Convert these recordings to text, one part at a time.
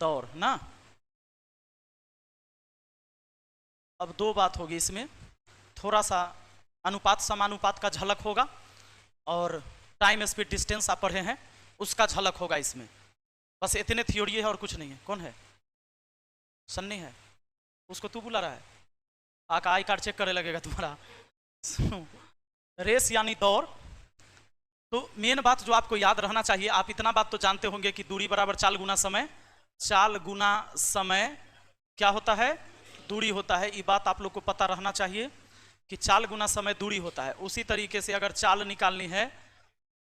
दौड़ ना। अब दो बात होगी इसमें, थोड़ा सा अनुपात समानुपात का झलक होगा और टाइम स्पीड डिस्टेंस आप पढ़े हैं उसका झलक होगा इसमें। बस इतने थ्योरी है और कुछ नहीं है। कौन है? सन्नी है, उसको तू बुला रहा है? आका आई कार्ड चेक करे लगेगा तुम्हारा। रेस यानी दौड़। तो मेन बात जो आपको याद रहना चाहिए, आप इतना बात तो जानते होंगे कि दूरी बराबर चाल गुना समय। चाल गुना समय क्या होता है? दूरी होता है। ये बात आप लोग को पता रहना चाहिए कि चाल गुना समय दूरी होता है। उसी तरीके से अगर चाल निकालनी है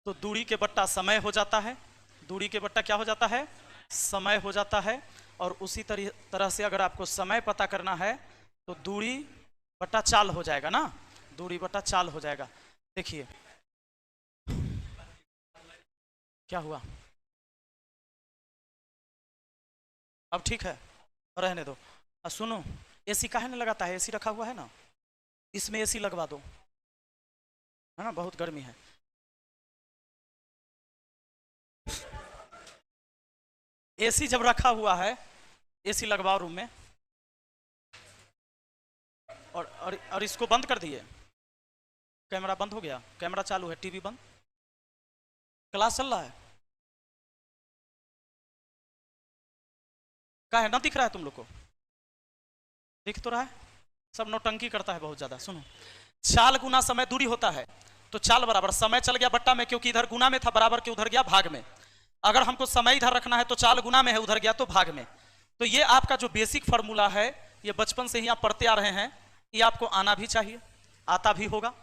तो दूरी के बट्टा समय हो जाता है, दूरी के बट्टा क्या हो जाता है? समय हो जाता है। और उसी तरह से अगर आपको समय पता करना है तो दूरी बट्टा चाल हो जाएगा ना, दूरी बट्टा चाल हो जाएगा। देखिए क्या हुआ, अब ठीक है, रहने दो। सुनो, एसी काहे नहीं लगाता है? एसी रखा हुआ है ना, इसमें एसी लगवा दो, है ना, बहुत गर्मी है। एसी जब रखा हुआ है, एसी लगवाओ रूम में। और इसको बंद कर दिए, कैमरा बंद हो गया, कैमरा चालू है, टीवी बंद, क्लास चल रहा है। क्या है, ना दिख रहा है तुम लोग को? दिख तो रहा है, सब नौटंकी करता है बहुत ज्यादा। सुनो, चाल गुना समय दूरी होता है, तो चाल बराबर समय चल गया बट्टा में, क्योंकि इधर गुना में था, बराबर के उधर गया भाग में। अगर हमको समय इधर रखना है तो चाल गुना में है, उधर गया तो भाग में। तो ये आपका जो बेसिक फार्मूला है, ये बचपन से ही आप पढ़ते आ रहे हैं, ये आपको आना भी चाहिए, आता भी होगा।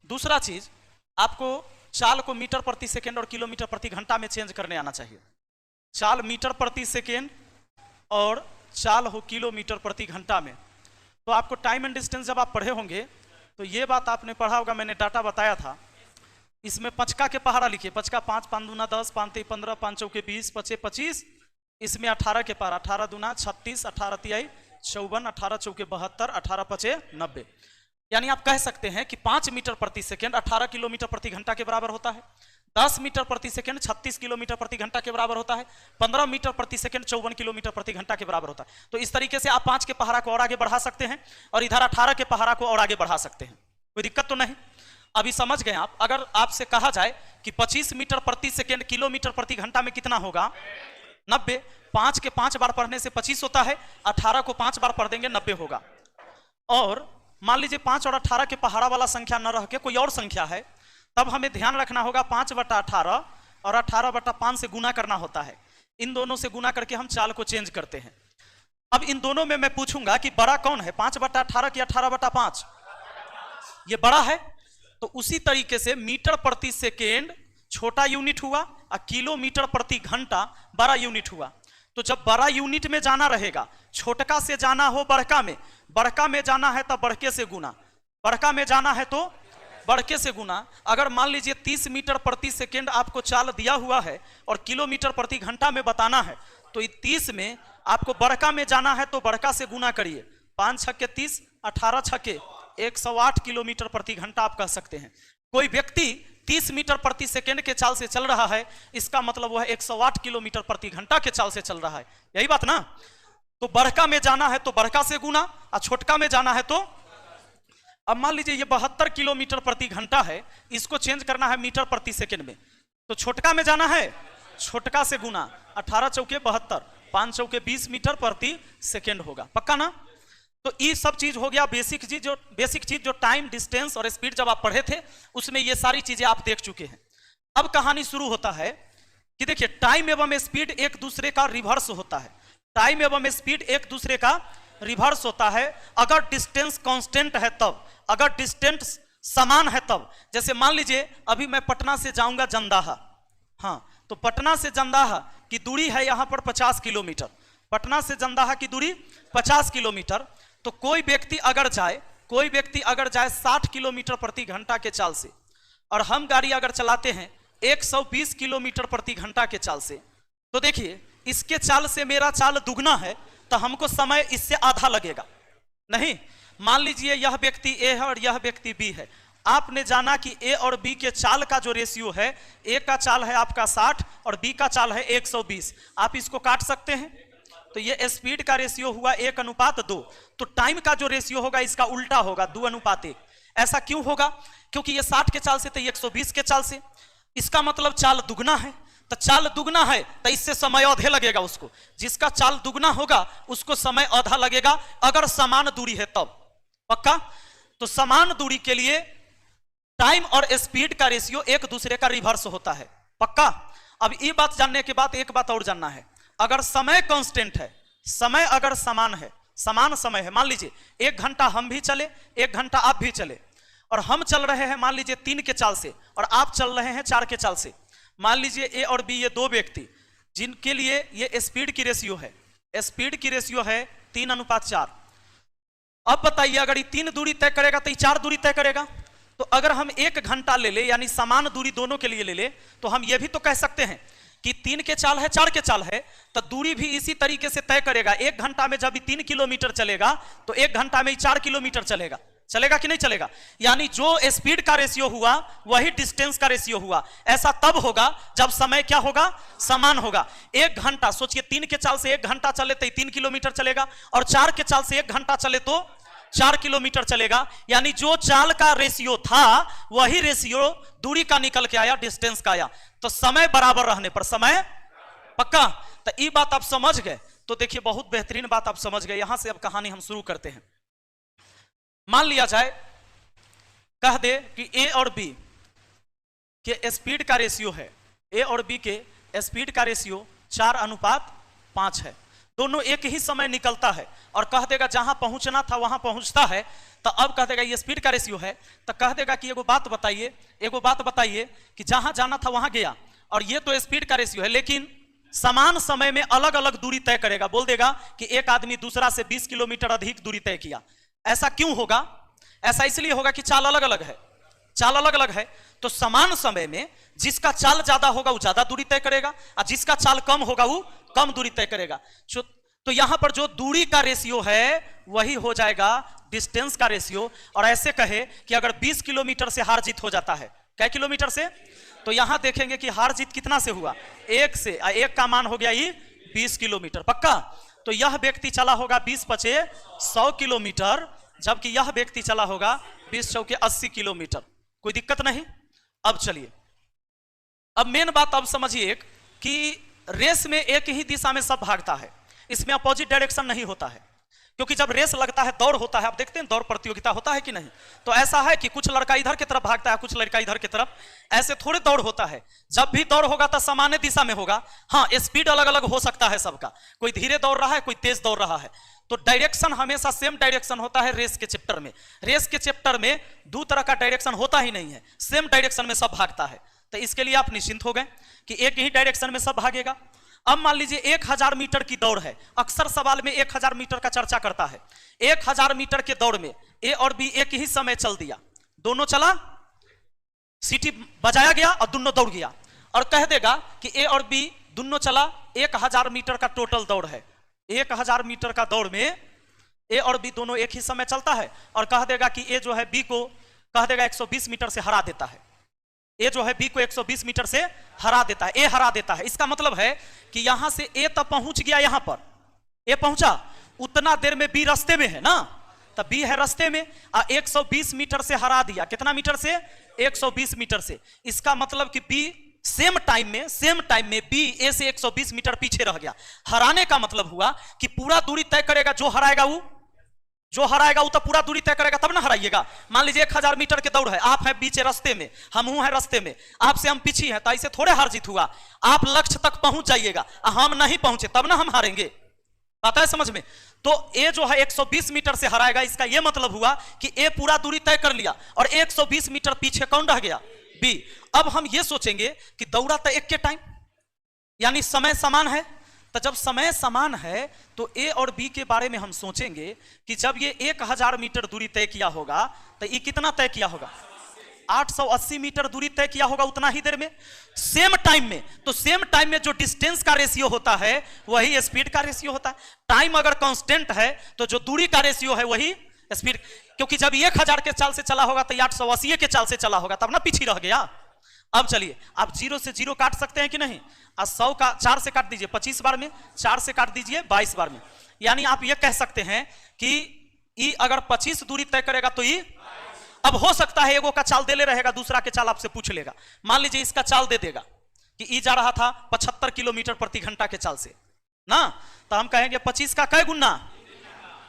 दूसरा चीज, आपको चाल को मीटर प्रति सेकेंड और किलोमीटर प्रति घंटा में चेंज करने आना चाहिए। चाल मीटर प्रति सेकेंड और चाल हो किलोमीटर प्रति घंटा में। तो आपको टाइम एंड डिस्टेंस जब आप पढ़े होंगे तो ये बात आपने पढ़ा होगा, मैंने डाटा बताया था। इसमें पचका के पहाड़ा लिखिए, पचका 5 5 दूना 10 5 3 15 5 चौके 20 पचे 25। इसमें 18 के पहाड़ा, 18 दूना 36, 18 तिहाई 54, 18 चौके 72, 18 पचे 90। यानी आप कह सकते हैं कि 5 मीटर प्रति सेकेंड 18 किलोमीटर प्रति घंटा के बराबर होता है। 10 मीटर प्रति सेकेंड 36 किलोमीटर प्रति घंटा के बराबर होता है। 15 मीटर प्रति सेकेंड 54 किलोमीटर प्रति घंटा के बराबर होता है। तो इस तरीके से आप 5 के पहाड़ा को और आगे बढ़ा सकते हैं और इधर 18 के पहाड़ा को और आगे बढ़ा सकते हैं, कोई दिक्कत तो नहीं। अभी समझ गए आप? अगर आपसे कहा जाए कि 25 मीटर प्रति सेकेंड किलोमीटर प्रति घंटा में कितना होगा? 90। 5 के 5 बार पढ़ने से 25 होता है, 18 को 5 बार पढ़ देंगे 90 होगा। और मान लीजिए 5 और 18 के पहाड़ा वाला संख्या न रह के कोई और संख्या है, तब हमें ध्यान रखना होगा 5/18 और 18/5 से गुना करना होता है। इन दोनों से गुना करके हम चाल को चेंज करते हैं। अब इन दोनों में मैं पूछूंगा कि बड़ा कौन है, 5/18 की 18/5? ये बड़ा है। तो उसी तरीके से मीटर प्रति सेकेंड छोटा यूनिट हुआ और किलोमीटर प्रति घंटा बड़ा यूनिट हुआ। तो जब बड़ा यूनिट में जाना रहेगा, छोटका से जाना हो बड़का में, बड़का में जाना है तो बड़के से गुना, बड़का में जाना है तो बड़के से गुना। अगर मान लीजिए 30 मीटर प्रति सेकेंड आपको चाल दिया हुआ है और किलोमीटर प्रति घंटा में बताना है, तो 30 में आपको बड़का में जाना है तो बड़का से गुना करिए। 5 छक्के 30, 18 छक्के 108 किलोमीटर प्रति घंटा आप कह सकते हैं। कोई व्यक्ति 30 मीटर प्रति सेकेंड के चाल से चल रहा है, इसका मतलब वह 108 किलोमीटर प्रति घंटा के चाल से चल रहा है, यही बात ना। तो बड़का में जाना है तो बड़का से गुना और छोटका में जाना है तो, अब मान लीजिए ये 72 किलोमीटर प्रति घंटा है, इसको चेंज करना है मीटर प्रति सेकेंड में, तो छोटका में जाना है छोटका से गुना, 18 चौके 72, 5 चौके 20 मीटर प्रति सेकेंड होगा, पक्का ना। तो ये सब चीज हो गया बेसिक चीज जो टाइम डिस्टेंस और स्पीड जब आप पढ़े थे उसमें ये सारी चीजें आप देख चुके हैं। अब कहानी शुरू होता है कि देखिए टाइम एवं स्पीड एक दूसरे का रिवर्स होता है। टाइम एवं स्पीड एक दूसरे का रिवर्स होता है अगर डिस्टेंस कांस्टेंट है तब, अगर डिस्टेंस समान है तब। जैसे मान लीजिए अभी मैं पटना से जाऊंगा जंदाहा, हाँ, तो पटना से जंदाहा की दूरी है यहां पर 50 किलोमीटर, पटना से जंदाहा की दूरी 50 किलोमीटर। तो कोई व्यक्ति अगर जाए 60 किलोमीटर प्रति घंटा के चाल से, और हम गाड़ी अगर चलाते हैं 120 किलोमीटर प्रति घंटा के चाल से, तो देखिए इसके चाल से मेरा चाल दुगना है, तो हमको समय इससे आधा लगेगा। नहीं, मान लीजिए यह व्यक्ति ए है और यह व्यक्ति बी है, आपने जाना कि ए और बी के चाल का जो रेशियो है, ए का चाल है आपका 60 और बी का चाल है 120। आप इसको काट सकते हैं, तो ये स्पीड का रेशियो हुआ 1:2। तो टाइम का जो रेशियो होगा इसका उल्टा होगा, 2:1। ऐसा क्यों होगा? क्योंकि ये 60 के चाल से तो 120 के चाल से, इसका मतलब चाल दुगना है। तो चाल दुगना है तो इससे समय आधे लगेगा उसको। जिसका चाल दुगना होगा उसको समय आधा लगेगा, अगर समान दूरी है तब। पक्का? तो समान दूरी के लिए टाइम और स्पीड का रेशियो एक दूसरे का रिवर्स होता है। पक्का? अब ये बात जानने के बाद एक बात और जानना है, अगर समय कांस्टेंट है, समय अगर समान है, समान समय है, मान लीजिए 1 घंटा हम भी चले, 1 घंटा आप भी चले, और हम चल रहे हैं मान लीजिए 3 के चाल से और आप चल रहे हैं 4 के चाल से। मान लीजिए ए और बी, ये 2 व्यक्ति जिनके लिए ये स्पीड की रेशियो है, स्पीड की रेशियो है 3:4। अब बताइए अगर ये 3 दूरी तय करेगा तो ये 4 दूरी तय करेगा। तो अगर हम 1 घंटा ले ले, यानी समान दूरी दोनों के लिए ले ले, तो हम ये भी तो कह सकते हैं कि 3 के चाल है 4 के चाल है, तो दूरी भी इसी तरीके से तय करेगा। 1 घंटा में जब 3 किलोमीटर चलेगा तो 1 घंटा में 4 किलोमीटर चलेगा। चलेगा कि नहीं चलेगा? यानी जो स्पीड का रेशियो हुआ वही डिस्टेंस का रेशियो हुआ। ऐसा तब होगा जब समय क्या होगा? समान होगा। 1 घंटा सोचिए, 3 के चाल से 1 घंटा चले तो 3 किलोमीटर चलेगा, और 4 के चाल से 1 घंटा चले तो 4 किलोमीटर चलेगा। यानी जो चाल का रेशियो था वही रेशियो दूरी का निकल के आया, डिस्टेंस का आया। तो समय बराबर रहने पर समय। पक्का? तो ये बात आप समझ गए तो देखिए बहुत बेहतरीन बात आप समझ गए। यहां से अब कहानी हम शुरू करते हैं। मान लिया जाए, कह दे कि ए और बी के स्पीड का रेशियो है, ए और बी के स्पीड का रेशियो 4:5 है। दोनों एक ही समय निकलता है, और कह देगा जहां पहुंचना था वहां पहुंचता है। तो अब कह देगा ये स्पीड का रेशियो है, तो कह देगा कि एगो बात बताइए कि जहां जाना था वहां गया, और ये तो स्पीड का रेशियो है, लेकिन समान समय में अलग अलग दूरी तय करेगा। बोल देगा कि एक आदमी दूसरा से 20 किलोमीटर अधिक दूरी तय किया। ऐसा क्यों होगा? ऐसा इसलिए होगा कि चाल अलग अलग है, चाल अलग अलग है। तो समान समय में जिसका चाल ज्यादा होगा वो ज्यादा दूरी तय करेगा, और जिसका चाल कम होगा वो कम दूरी तय करेगा। तो यहां पर जो दूरी का रेशियो है वही हो जाएगा डिस्टेंस का रेशियो। और ऐसे कहे कि अगर 20 किलोमीटर से हार जीत हो जाता है, क्या किलोमीटर से, तो यहां देखेंगे कि हार जीत कितना से हुआ? 1 से। 1 का मान हो गया ये 20 किलोमीटर। पक्का? तो यह व्यक्ति चला होगा 20×5 100 किलोमीटर, जबकि यह व्यक्ति चला होगा 20×4 80 किलोमीटर। कोई दिक्कत नहीं? अब चलिए, अब मेन बात अब समझिए कि रेस में एक ही दिशा में सब भागता है, इसमें अपोजिट डायरेक्शन नहीं होता है। क्योंकि जब रेस लगता है, दौड़ होता है, आप देखते हैं दौड़ प्रतियोगिता होता है कि नहीं, तो ऐसा है कि कुछ लड़का इधर की तरफ भागता है, कुछ लड़का इधर की तरफ, ऐसे थोड़े दौड़ होता है। जब भी दौड़ होगा तो सामान्य दिशा में होगा। हाँ, स्पीड अलग अलग हो सकता है सबका, कोई धीरे दौड़ रहा है, कोई तेज दौड़ रहा है, तो डायरेक्शन हमेशा सेम डायरेक्शन होता है। रेस के चैप्टर में, रेस के चैप्टर में 2 तरह का डायरेक्शन होता ही नहीं है, सेम डायरेक्शन में सब भागता है। तो इसके लिए आप निश्चिंत हो गए कि एक ही डायरेक्शन में सब भागेगा। अब मान लीजिए 1000 मीटर की दौड़ है, अक्सर सवाल में 1000 मीटर का चर्चा करता है। 1000 मीटर के दौड़ में ए और बी एक ही समय चल दिया, दोनों चला, सीटी बजाया गया और दोनों दौड़ गया, और कह देगा कि ए और बी दोनों चला, 1000 मीटर का टोटल दौड़ है। 1000 मीटर का दौड़ में ए और बी दोनों एक ही समय चलता है, और कह देगा कि ए जो है बी को कह देगा 120 मीटर से हरा देता है। ए जो है बी को 120 मीटर से हरा देता है, ए हरा देता है। इसका मतलब है कि यहां से ए तब पहुंच गया, यहां पर ए पहुंचा, उतना देर में बी रास्ते में है ना, तब बी है रास्ते में, 120 मीटर से हरा दिया। कितना मीटर से? 120 मीटर से। इसका मतलब कि बी सेम टाइम में बी ए से 120 मीटर पीछे रह गया। हराने का मतलब हुआ कि पूरा दूरी तय करेगा, जो हराएगा वो तो पूरा दूरी तय करेगा, तब ना हराइएगा। मान लीजिए 1000 मीटर के दौड़ है, आप हैं बीच रास्ते में, हम हैं रास्ते में, आपसे हम पीछे हैं, तो ऐसे थोड़े हार जीत हुआ। आप लक्ष्य तक पहुंच जाइएगा, हम नहीं पहुंचे तब ना हम हारेंगे। आता है समझ में? तो ए जो है 120 मीटर से हराएगा, इसका यह मतलब हुआ कि ए पूरा दूरी तय कर लिया, और 120 मीटर पीछे कौन रह गया? बी। अब हम ये सोचेंगे कि दौड़ा तो एक के टाइम, यानी समय समान है। तो जब समय समान है तो ए और बी के बारे में हम सोचेंगे कि जब ये 1000 मीटर दूरी तय किया होगा तो ये कितना तय किया होगा? 880 मीटर दूरी तय किया होगा उतना ही देर में, सेम टाइम में। तो सेम टाइम में जो डिस्टेंस का रेशियो होता है वही स्पीड का रेशियो होता है। टाइम अगर कांस्टेंट है तो जो दूरी का रेशियो है वही स्पीड। क्योंकि जब 1000 के चाल से चला होगा तो 880 के चाल से चला होगा, तब ना पीछे रह गया। अब चलिए आप 0 से 0 काट सकते हैं कि नहीं? 100 का 4 से काट दीजिए 25 बार में, 4 से काट दीजिए 22 बार में। यानी आप ये कह सकते हैं कि ई अगर 25 दूरी तय करेगा तो ई, अब हो सकता है एगो का चाल दे ले रहेगा, दूसरा के चाल आपसे पूछ लेगा। मान लीजिए इसका चाल दे देगा कि ई जा रहा था 75 किलोमीटर प्रति घंटा के चाल से ना, तो हम कहेंगे 25 का कै गुना,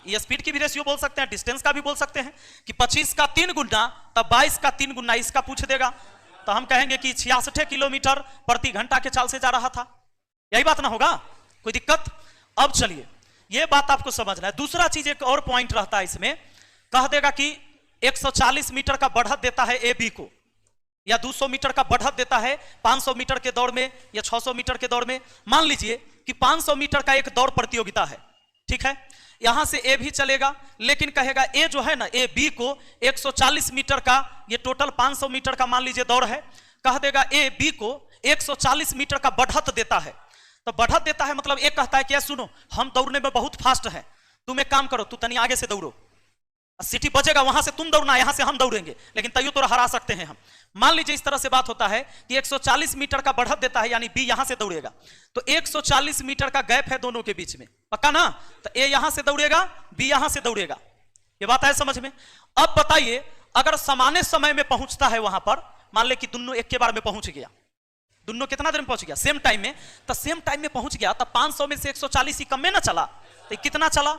ये स्पीड की भी रेशियो बोल सकते हैं, डिस्टेंस का भी बोल सकते हैं कि 25 का 3 गुना, तब 22 का 3 गुना इसका पूछ देगा, तो हम कहेंगे कि 66 किलोमीटर प्रति घंटा के चाल से जा रहा था। यही बात ना होगा? कोई दिक्कत? अब चलिए ये बात आपको समझना है। दूसरा चीज एक और पॉइंट रहता है इसमें, कह देगा कि 140 मीटर का बढ़त देता है ए बी को, या 200 मीटर का बढ़त देता है 500 मीटर के दौड़ में या 600 मीटर के दौड़ में। मान लीजिए कि 500 मीटर का एक दौड़ प्रतियोगिता है, ठीक है, यहां से ए भी चलेगा, लेकिन कहेगा ए जो है ना, ए बी को 140 मीटर का, ये टोटल 500 मीटर का मान लीजिए दौड़ है, कह देगा ए बी को 140 मीटर का बढ़त देता है। तो बढ़त देता है मतलब एक कहता है कि सुनो हम दौड़ने में बहुत फास्ट है, तुम एक काम करो, तू तनी आगे से दौड़ो, सिटी बजेगा वहां से तुम दौड़ना, यहां से हम दौड़ेंगे, लेकिन तैयो तो हरा सकते हैं हम। मान लीजिए इस तरह से बात होता है कि 140 मीटर का बढ़त देता है, यानी बी यहां से दौड़ेगा, तो 140 मीटर का गैप है दोनों के बीच में, पक्का ना? तो ए यहां से दौड़ेगा, बी यहां से दौड़ेगा, ये बात है समझ में? अब बताइए अगर समान समय में पहुंचता है वहां पर, मान ले कि दोनों एक के बार में पहुंच गया, दोनों कितना देर में पहुंच गया? सेम टाइम में, तो सेम टाइम में पहुंच गया, तो 500 में से 140 ही कम में ना चला, तो कितना चला?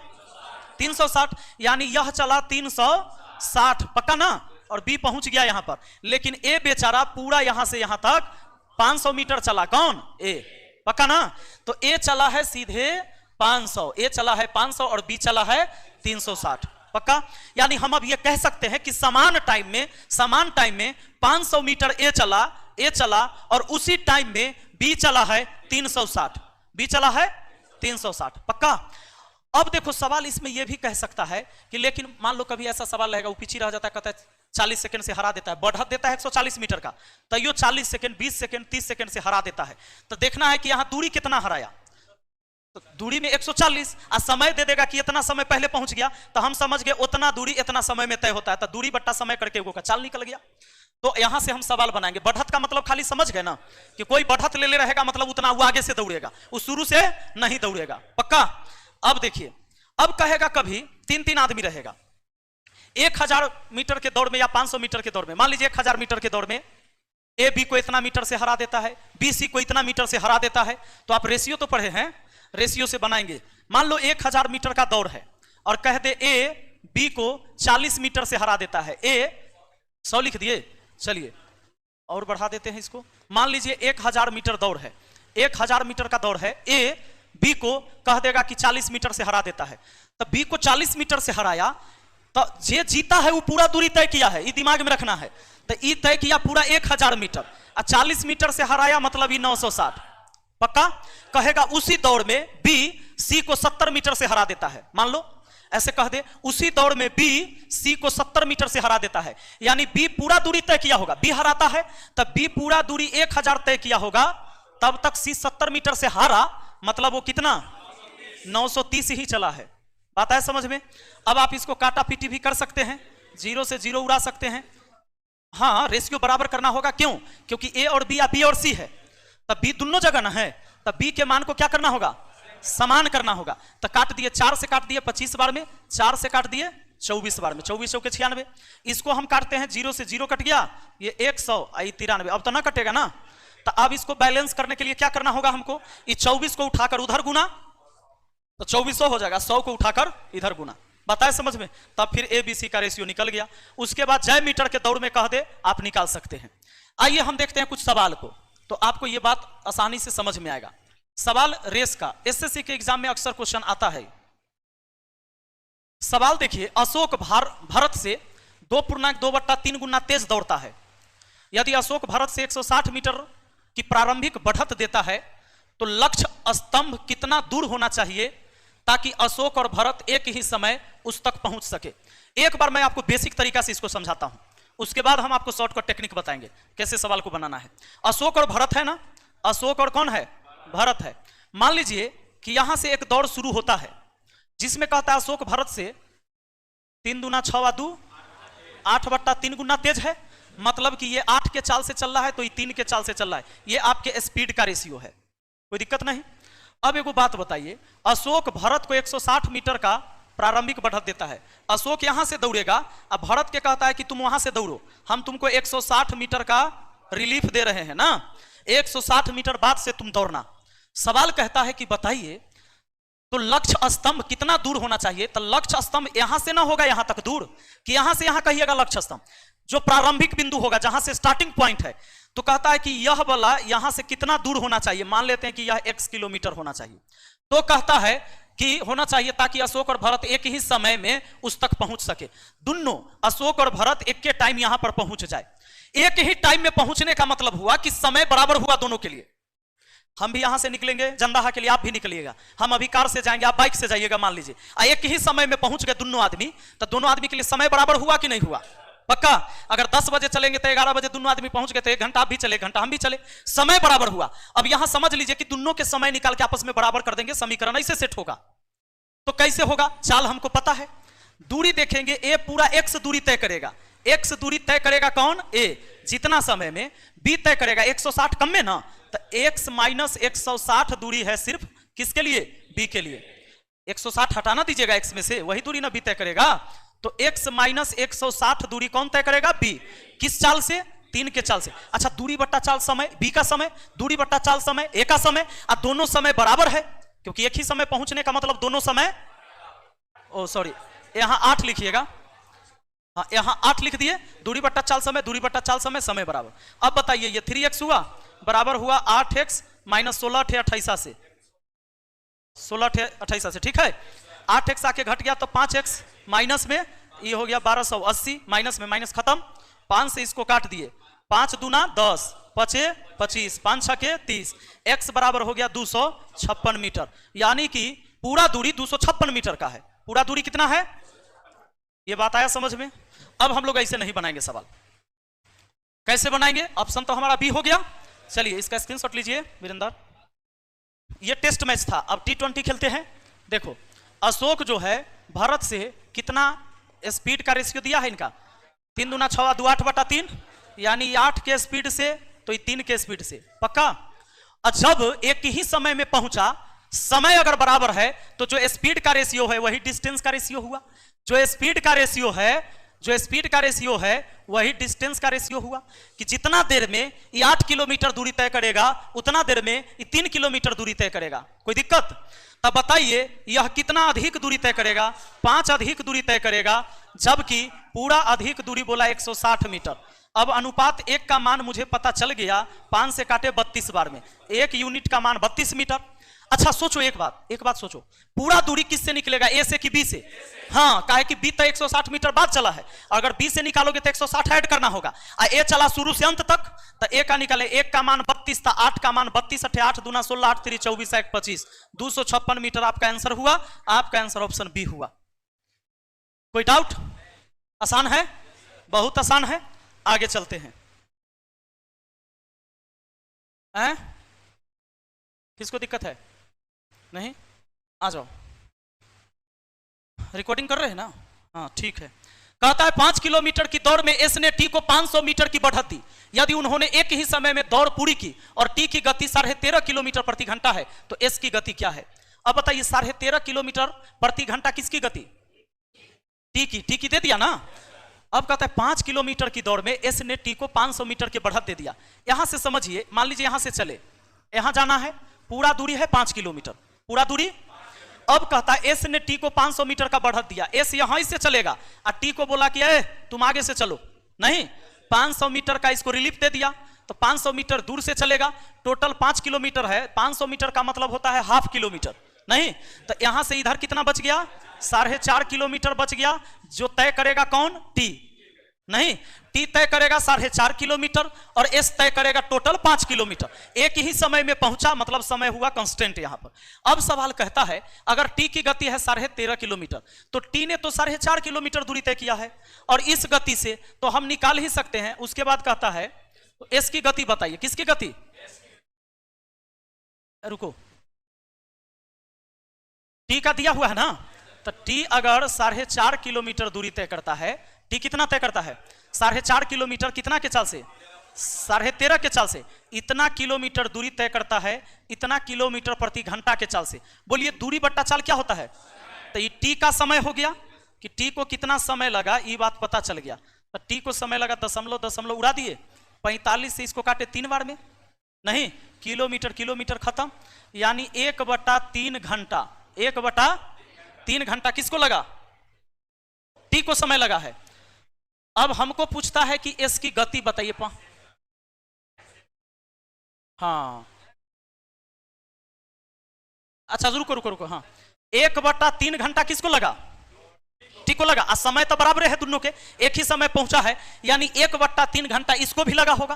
360, यानी यह चला 360, पक्का ना? और बी पहुंच गया यहां पर, लेकिन ए बेचारा पूरा यहां से यहां तक 500 मीटर चला, कौन? ए, पक्का ना? तो ए चला है सीधे 500, ए चला है 500 और बी चला है 360, पक्का? यानी हम अब ये कह सकते हैं कि समान टाइम में 500 मीटर ए चला और उसी टाइम में बी चला है 360, बी चला है 360, पक्का? अब देखो सवाल इसमें यह भी कह सकता है कि लेकिन मान लो कभी ऐसा सवाल रहेगा, वो पीछे रह जाता है, कहता है 40 सेकंड से हरा देता है, बढ़त देता है 140 मीटर का, तो यो 40 सेकंड 20 सेकंड 30 सेकंड से हरा देता है, तो देखना है कि यहां दूरी कितना हराया, तो दूरी में 140, और समय दे देगा कि इतना समय पहले पहुंच गया, तो हम समझ गए उतना दूरी इतना समय में तय होता है, तो दूरी बट्टा समय करके वो का चाल निकल गया। तो यहां से हम सवाल बनाएंगे, बढ़त का मतलब खाली समझ गए ना कि कोई बढ़त ले रहेगा मतलब उतना वो आगे से दौड़ेगा, वो शुरू से नहीं दौड़ेगा, पक्का? अब देखिए, अब कहेगा कभी 3-3 आदमी रहेगा 1000 मीटर के दौड़ में या 500 मीटर के दौड़ में, मान लीजिए 1000 मीटर के दौड़ में ए बी को इतना मीटर से हरा देता है, बी सी को इतना मीटर से हरा देता है, तो आप रेशियो तो पढ़े हैं, रेशियो से बनाएंगे। मान लो 1000 मीटर का दौड़ है और कह दे ए बी को 40 मीटर से हरा देता है, ए 100 लिख दिए, चलिए और बढ़ा देते हैं इसको, मान लीजिए 1000 मीटर दौड़ है, 1000 मीटर का दौड़ है, ए बी को कह देगा कि 40 मीटर से हरा देता है, तो बी को 40 मीटर से हराया, तो जे जीता है वो पूरा दूरी तय किया है, ये दिमाग में रखना है, तो ये तय किया पूरा 1000 मीटर, और 40 मीटर से हराया मतलब ये 960, पक्का? कहेगा उसी दौड़ में बी सी को 70 मीटर से हरा देता है, मान लो ऐसे कह दे, उसी दौड़ में बी सी को 70 मीटर से हरा देता है, यानी बी पूरा दूरी तय किया होगा, बी हराता है तब बी पूरा दूरी 1000 तय किया होगा, तब तक सी 70 मीटर से हारा, मतलब वो कितना? 930 ही चला है, बात है समझ में? अब आप इसको काटा पीटी भी कर सकते हैं, 0 से 0 उड़ा सकते हैं, हाँ रेशियो बराबर करना होगा, क्यों? क्योंकि ए और बी या बी और सी है, तब बी दोनों जगह ना है, तब बी के मान को क्या करना होगा? समान करना होगा, तो काट दिए, 4 से काट दिए 25 बार में, 4 से काट दिए 24 बार में, 24 चौके 96, इसको हम काटते हैं, 0 से 0 कट गया, ये 100 आई 93, अब तो ना कटेगा ना, तो अब इसको बैलेंस करने के लिए क्या करना होगा हमको? ये 24 को उठाकर उधर गुना, तो 2400 हो जाएगा, 100 को उठाकर इधर गुना, बताए समझ में? तब फिर ए बी सी का रेशियो निकल गया। उसके बाद जय मीटर के दौड़ में कह दे आप निकाल सकते हैं। आइए हम देखते हैं कुछ सवाल को, तो आपको यह बात आसानी से समझ में आएगा। सवाल रेस का, एसएससी के एग्जाम में अक्सर क्वेश्चन आता है। सवाल देखिए, अशोक भारत से 2.2/3 गुना तेज दौड़ता है। यदि अशोक भारत से 160 मीटर की प्रारंभिक बढ़त देता है तो लक्ष्य स्तंभ कितना दूर होना चाहिए ताकि अशोक और भरत एक ही समय उस तक पहुंच सके। एक बार मैं आपको बेसिक तरीका से इसको समझाता हूं, उसके बाद हम आपको शॉर्टकट टेक्निक बताएंगे कैसे सवाल को बनाना है। अशोक और भरत है ना, अशोक और कौन है? भरत है। मान लीजिए कि यहां से एक दौड़ शुरू होता है जिसमें कहता है अशोक भरत से 3 दूना 6 वा 2 8/3 गुना तेज है। मतलब कि ये 8 के चाल से चल रहा है तो ये 3 के चाल से चल रहा है, ये आपके स्पीड का रेशियो है, कोई दिक्कत नहीं। अब एगो बात बताइए, अशोक भरत को 160 मीटर का प्रारंभिक बढ़त देता है, अशोक यहां से दौड़ेगा, अब भरत के कहता है कि तुम वहां से दौड़ो, हम तुमको 160 मीटर का रिलीफ दे रहे हैं ना, 160 मीटर बाद से तुम दौड़ना। सवाल कहता है कि बताइए तो लक्ष्य स्तंभ कितना दूर होना चाहिए, तो लक्ष्य स्तंभ यहां से ना होगा यहां तक दूर, कि यहां से यहां कहिएगा लक्ष्य स्तंभ, जो प्रारंभिक बिंदु होगा जहां से स्टार्टिंग पॉइंट है, तो कहता है कि यह वाला यहां से कितना दूर होना चाहिए, मान लेते हैं कि यह x किलोमीटर होना चाहिए, तो कहता है कि होना चाहिए ताकि अशोक और भरत एक ही समय में उस तक पहुंच सके, दोनों अशोक और भरत एक के टाइम यहां पर पहुंच जाए। एक ही टाइम में पहुंचने का मतलब हुआ कि समय बराबर हुआ दोनों के लिए, हम भी यहां से निकलेंगे जंदाहा के लिए, आप भी निकलिएगा, हम अभी कार से जाएंगे, आप बाइक से जाइएगा, मान लीजिए एक ही समय में पहुंच गए दोनों आदमी, तो दोनों आदमी के लिए समय बराबर हुआ कि नहीं हुआ, पक्का। अगर 10 बजे चलेंगे तो 11 बजे दोनों आदमी पहुंच गए, तो 1 घंटा आप भी चले, 1 घंटा हम भी चले, समय बराबर हुआ। अब यहां समझ लीजिए कि दोनों के समय निकाल के आपस में बराबर कर देंगे, समीकरण ऐसे सेट होगा। तो कैसे होगा, चाल हमको पता है, दूरी देखेंगे, ए पूरा x दूरी तय करेगा, x दूरी तय करेगा कौन, a, जितना समय में, b तय करेगा 160 कम में ना, तो x माइनस 160 दूरी है सिर्फ किसके लिए, b के लिए, 160 हटाना दीजिएगा x में से, वही दूरी ना b तय करेगा, तो x माइनस 160 दूरी कौन तय करेगा, b, किस चाल से, 3 के चाल से। अच्छा, दूरी बट्टा चाल समय, b का समय, दूरी बट्टा चाल समय, a का समय, अब दोनों समय बराबर है, क्योंकि एक ही समय पहुंचने का मतलब दोनों समय, ओ सॉरी यहां 8 लिखिएगा, हाँ यहां 8 लिख दिए, दूरी बट्टा चाल समय, दूरी बट्टा चाल समय, समय बराबर। अब बताइए ये 3x हुआ बराबर हुआ 8x माइनस 16 × 28 से, 16 × 28 से, ठीक है, 8x आके घट गया तो 5x माइनस में ये हो गया 1280, माइनस में माइनस खत्म, 5 से इसको काट दिए, 5 दूना 10, 5 25, 5 6 30, x बराबर हो गया 256 मीटर, यानी कि पूरा दूरी 256 मीटर का है। पूरा दूरी कितना है, ये बात आया समझ में। अब हम लोग ऐसे नहीं बनाएंगे सवाल, कैसे बनाएंगे, ऑप्शन तो हमारा बी हो गया। चलिए इसका स्क्रीनशॉट लीजिए वीरेंद्र, ये टेस्ट मैच था, अब T20 खेलते हैं। देखो अशोक जो है भारत से कितना स्पीड का रेशियो दिया है इनका, 3 दूना 6 2 8/3, यानी 8 के स्पीड से तो 3 के स्पीड से, पक्का। जब एक ही समय में पहुंचा, समय अगर बराबर है तो जो स्पीड का रेशियो है वही डिस्टेंस का रेशियो हुआ, जो स्पीड का रेशियो है, जो स्पीड का रेशियो है वही डिस्टेंस का रेशियो हुआ, कि जितना देर में ये 8 किलोमीटर दूरी तय करेगा उतना देर में ये 3 किलोमीटर दूरी तय करेगा, कोई दिक्कत। तब बताइए यह कितना अधिक दूरी तय करेगा, 5 अधिक दूरी तय करेगा, जबकि पूरा अधिक दूरी बोला 160 मीटर। अब अनुपात 1 का मान मुझे पता चल गया, 5 से काटे 32 बार में 1 यूनिट का मान 32 मीटर। अच्छा सोचो एक बात सोचो, पूरा दूरी किससे निकलेगा, ए से कि बी से, हाँ काहे कि बी तो 160 मीटर बाद चला है, अगर बी से निकालोगे तो 160 ऐड करना होगा, ए चला शुरू से अंत तक, तो ए का निकाले, 1 का मान 32 था, 8 का मान 32, 8 दूना 16, 8 3 24, 1 25, 256 मीटर आपका आंसर हुआ। आपका आंसर ऑप्शन बी हुआ। कोई डाउट, आसान है, बहुत आसान है। आगे चलते हैं, किसको दिक्कत है, नहीं, आ जाओ, रिकॉर्डिंग कर रहे हैं ना, हाँ ठीक है। कहता है 5 किलोमीटर की दौड़ में एस ने टी को 500 मीटर की बढ़त दी, यदि उन्होंने एक ही समय में दौड़ पूरी की और टी की गति 13.5 किलोमीटर प्रति घंटा है तो एस की गति क्या है। अब बताइए 13.5 किलोमीटर प्रति घंटा किसकी गति, टी की दे दिया ना। अब कहता है 5 किलोमीटर की दौड़ में एस ने टी को 500 मीटर की बढ़त दे दिया। यहां से समझिए, मान लीजिए यहां से चले, यहां जाना है, पूरा दूरी है 5 किलोमीटर, पूरा दूरी। अब कहता है एस ने टी को 500 मीटर का बढ़त दिया, एस यहां से चलेगा और टी को बोला कि तुम आगे से चलो, नहीं 500 मीटर का इसको रिलीफ दे दिया, तो 500 मीटर दूर से चलेगा, टोटल 5 किलोमीटर है, 500 मीटर का मतलब होता है हाफ किलोमीटर, नहीं तो यहां से इधर कितना बच गया, 4.5 किलोमीटर बच गया, जो तय करेगा कौन, टी, नहीं टी तय करेगा 4.5 किलोमीटर और एस तय करेगा टोटल 5 किलोमीटर। एक ही समय में पहुंचा, मतलब समय हुआ कांस्टेंट यहां पर। अब सवाल कहता है अगर टी की गति है 13.5 किलोमीटर तो टी ने तो 4.5 किलोमीटर दूरी तय किया है और इस गति से तो हम निकाल ही सकते हैं। उसके बाद कहता है तो एस की गति बताइए, किसकी गति, रुको, टी का दिया हुआ है ना, तो टी अगर 4.5 किलोमीटर दूरी तय करता है, टी कितना तय करता है 4.5 किलोमीटर कितना के चाल से? 13.5 के चाल से। इतना किलोमीटर दूरी तय करता है इतना किलोमीटर प्रति घंटा के चाल से। बोलिए दूरी बट्टा चाल क्या होता है? तो ये टी का समय हो गया कि टी को कितना समय लगा, ये बात पता चल गया। तो टी को समय लगा दशमलव दशमलव उड़ा दिए, 45 से इसको काटे 3 बार में, नहीं किलोमीटर किलोमीटर खत्म, यानी 1/3 घंटा, 1/3 घंटा किसको लगा? टी को समय लगा है। अब हमको पूछता है कि एस की गति बताइए। हाँ अच्छा रुको रुको रुको, हाँ 1/3 घंटा किसको लगा? टी को लगा। समय तो बराबर है दोनों के, एक ही समय पहुंचा है, यानी 1/3 घंटा इसको भी लगा होगा,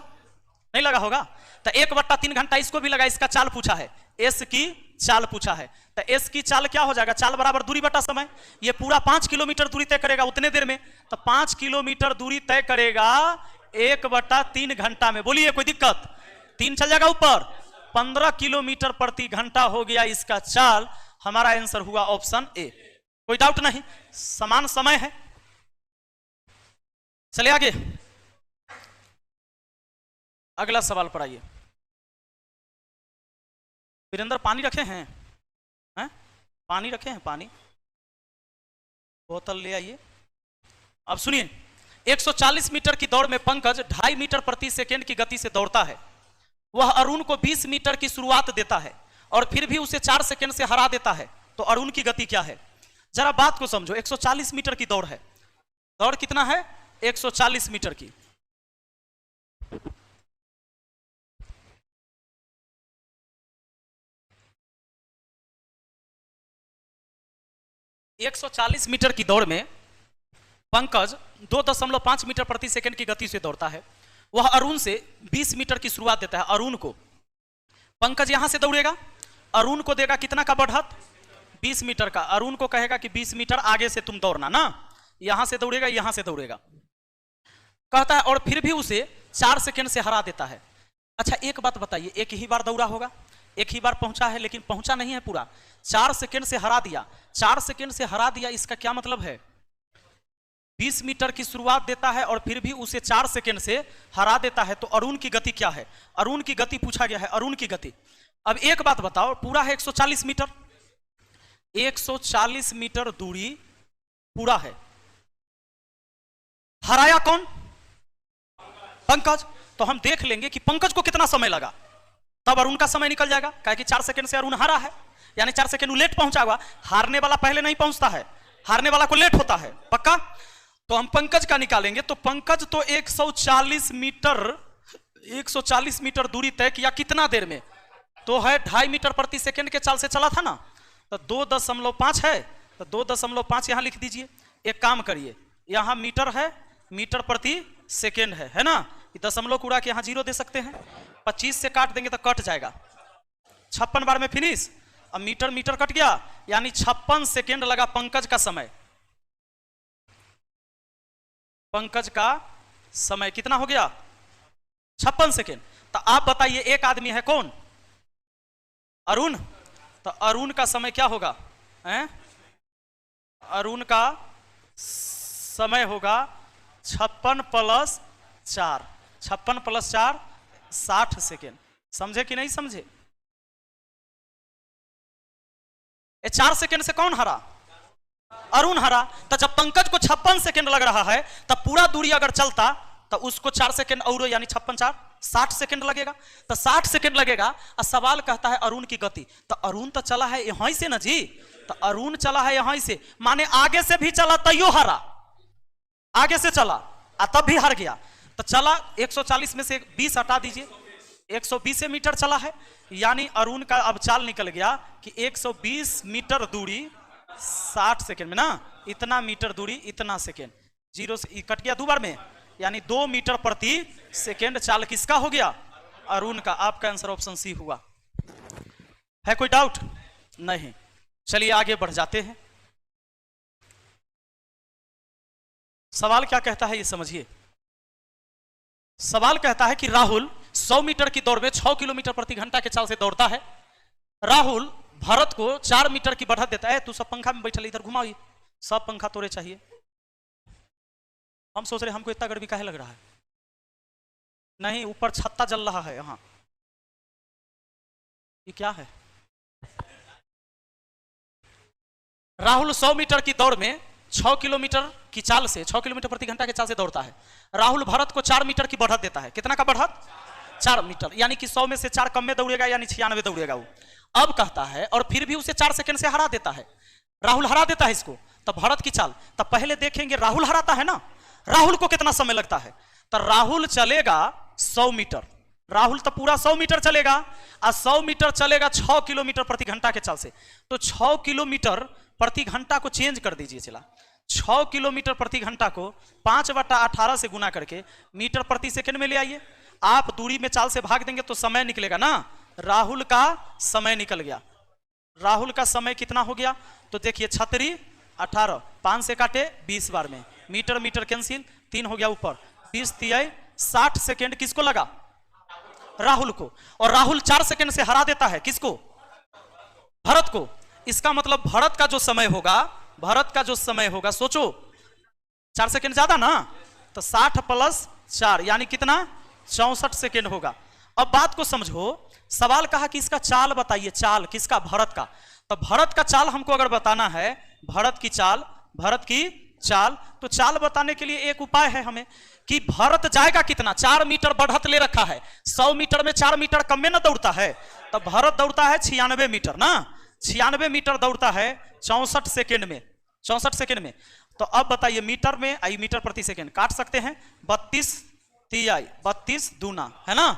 नहीं लगा होगा? तो 1/3 घंटा इसको भी लगा। इसका चाल पूछा है, एस की चाल पूछा है। तो एस की चाल क्या हो जाएगा? चाल बराबर दूरी बटा समय। ये पूरा 5 किलोमीटर दूरी तय करेगा उतने देर में, तो 5 किलोमीटर दूरी तय करेगा 1/3 घंटा में। बोलिए कोई दिक्कत? 3 चल जाएगा ऊपर, 15 किलोमीटर प्रति घंटा हो गया इसका चाल। हमारा आंसर हुआ ऑप्शन ए। कोई डाउट नहीं, समान समय है। चलिए आगे, अगला सवाल पर आइए। वीरेंद्र पानी रखे हैं? पानी रखे हैं? पानी बोतल ले आइए। अब सुनिए, 140 मीटर की दौड़ में पंकज 2.5 मीटर प्रति सेकेंड की गति से दौड़ता है। वह अरुण को 20 मीटर की शुरुआत देता है और फिर भी उसे 4 सेकेंड से हरा देता है। तो अरुण की गति क्या है? जरा बात को समझो। 140 मीटर की दौड़ है, दौड़ कितना है? 140 मीटर की। एक 140 मीटर की दौड़ में पंकज 2.5 मीटर प्रति सेकंड की गति से दौड़ता है। वह अरुण से 20 मीटर की शुरुआत देता है। अरुण को पंकज यहां से दौड़ेगा, अरुण को देगा कितना का बढ़त? 20 मीटर का। अरुण को कहेगा कि 20 मीटर आगे से तुम दौड़ना ना, यहां से दौड़ेगा, यहां से दौड़ेगा कहता है, और फिर भी उसे 4 सेकंड से हरा देता है। अच्छा एक बात बताइए, एक ही बार दौड़ा होगा, एक ही बार पहुंचा है, लेकिन पहुंचा नहीं है पूरा, 4 सेकंड से हरा दिया। 4 सेकंड से हरा दिया, इसका क्या मतलब है? 20 मीटर की शुरुआत देता है और फिर भी उसे 4 सेकंड से हरा देता है। तो अरुण की गति क्या है? अरुण की गति पूछा गया है, अरुण की गति। अब एक बात बताओ, पूरा है 140 मीटर, 140 मीटर दूरी पूरा है, हराया कौन? पंकज। तो हम देख लेंगे कि पंकज को कितना समय लगा, तब अरुण का समय निकल जाएगा। कहे कि 4 सेकंड से अरुण हारा है, यानी 4 सेकंड लेट पहुंचा हुआ। हारने वाला पहले नहीं पहुंचता है, हारने वाला को लेट होता है, पक्का। तो हम पंकज का निकालेंगे, तो पंकज तो 140 मीटर दूरी तय किया कितना देर में? तो है 2.5 मीटर प्रति सेकंड के चाल से चला था ना, तो 2.5 है, तो 2.5 यहां लिख दीजिए। एक काम करिए, यहां मीटर है, मीटर प्रति सेकंड है ना, दशमलव को उड़ा के यहां 0 दे सकते हैं। 25 से काट देंगे तो कट जाएगा, 56 बार में फिनिश। अब मीटर मीटर कट गया, यानी 56 सेकंड लगा पंकज का समय। पंकज का समय कितना हो गया? 56 सेकंड। तो आप बताइए, एक आदमी है कौन? अरुण। तो अरुण का समय क्या होगा? अरुण का समय होगा 56 + 4, 56 + 4 60 सेकेंड। समझे कि नहीं समझे? 4 सेकेंड से कौन हरा? अरुण हरा। तो जब पंकज को 56 सेकेंड लग रहा है, तब पूरा दूरी अगर चलता तो उसको 4 सेकेंड और, यानी 56 × 4 60 सेकेंड लगेगा। तो 60 सेकेंड लगेगा। और सवाल कहता है अरुण की गति, तो अरुण तो चला है यहां से ना जी, तो अरुण चला है यहां से, माने आगे से भी चला तैयो हरा, आगे से चला तब भी हार गया। तो चला 140 में से 20 हटा दीजिए, 120 मीटर चला है, यानी अरुण का अब चाल निकल गया कि 120 मीटर दूरी 60 सेकेंड में ना, इतना मीटर दूरी इतना सेकेंड, 0 से कट गया 2 बार में, यानी 2 मीटर प्रति सेकेंड चाल किसका हो गया? अरुण का। आपका आंसर ऑप्शन सी हुआ। है कोई डाउट? नहीं। चलिए आगे बढ़ जाते हैं। सवाल क्या कहता है ये समझिए। सवाल कहता है कि राहुल 100 मीटर की दौड़ में 6 किलोमीटर प्रति घंटा के चाल से दौड़ता है। राहुल भरत को 4 मीटर की बढ़त देता है। तू सब पंखा में बैठल, इधर घुमाओ, सब पंखा तोड़े चाहिए। हम सोच रहे हमको इतना गर्मी काहे लग रहा है, नहीं ऊपर छत्ता जल रहा है यहाँ, ये क्या है। राहुल 100 मीटर की दौड़ में 6 किलोमीटर की चाल से 6 किलोमीटर प्रति घंटा के चाल से दौड़ता है। राहुल भरत को 4 मीटर की बढ़त देता है। कितना का बढ़त? 4 मीटर, यानी कि 100 में से 4 कम में दौड़ेगा, यानी 96 दौड़ेगा वो। अब कहता है और फिर भी उसे 4 सेकंड से हरा देता है। राहुल हरा देता है इसको, तब भरत की चाल, तब पहले देखेंगे राहुल हराता है ना, राहुल को कितना समय लगता है। तो राहुल चलेगा 100 मीटर, राहुल तो पूरा 100 मीटर चलेगा, और 100 मीटर चलेगा 6 किलोमीटर प्रति घंटा के चाल से। तो 6 किलोमीटर प्रति घंटा को चेंज कर दीजिए, चला 6 किलोमीटर प्रति घंटा को 5/18 से गुना करके मीटर प्रति सेकंड में ले आइए। आप दूरी में चाल से भाग देंगे तो समय निकलेगा ना, राहुल का समय निकल गया। राहुल का समय कितना हो गया, तो देखिए 36 18, 5 से काटे 20 बार में, मीटर मीटर कैंसिल, 3 हो गया ऊपर, 20 3 60 सेकेंड किसको लगा? राहुल को। और राहुल 4 सेकेंड से हरा देता है किसको? भरत को। इसका मतलब भरत का जो समय होगा, भरत का जो समय होगा, सोचो 4 सेकेंड ज्यादा ना, तो 60 + 4 यानी कितना? 64 सेकेंड होगा। अब बात को समझो, सवाल कहा कि इसका चाल बताइए, चाल किसका? भरत का। तो भरत का चाल हमको अगर बताना है, भरत की चाल, भरत की चाल, तो चाल बताने के लिए एक उपाय है हमें कि भरत जाएगा कितना? 4 मीटर बढ़त ले रखा है, 100 मीटर में 4 मीटर कम में ना दौड़ता है, तो भरत दौड़ता है 96 मीटर ना, 96 मीटर दौड़ता है 64 सेकेंड में, 64 सेकेंड में। तो अब बताइए मीटर में, आई मीटर प्रति सेकेंड काट सकते हैं, 32 3 32 दूना है ना,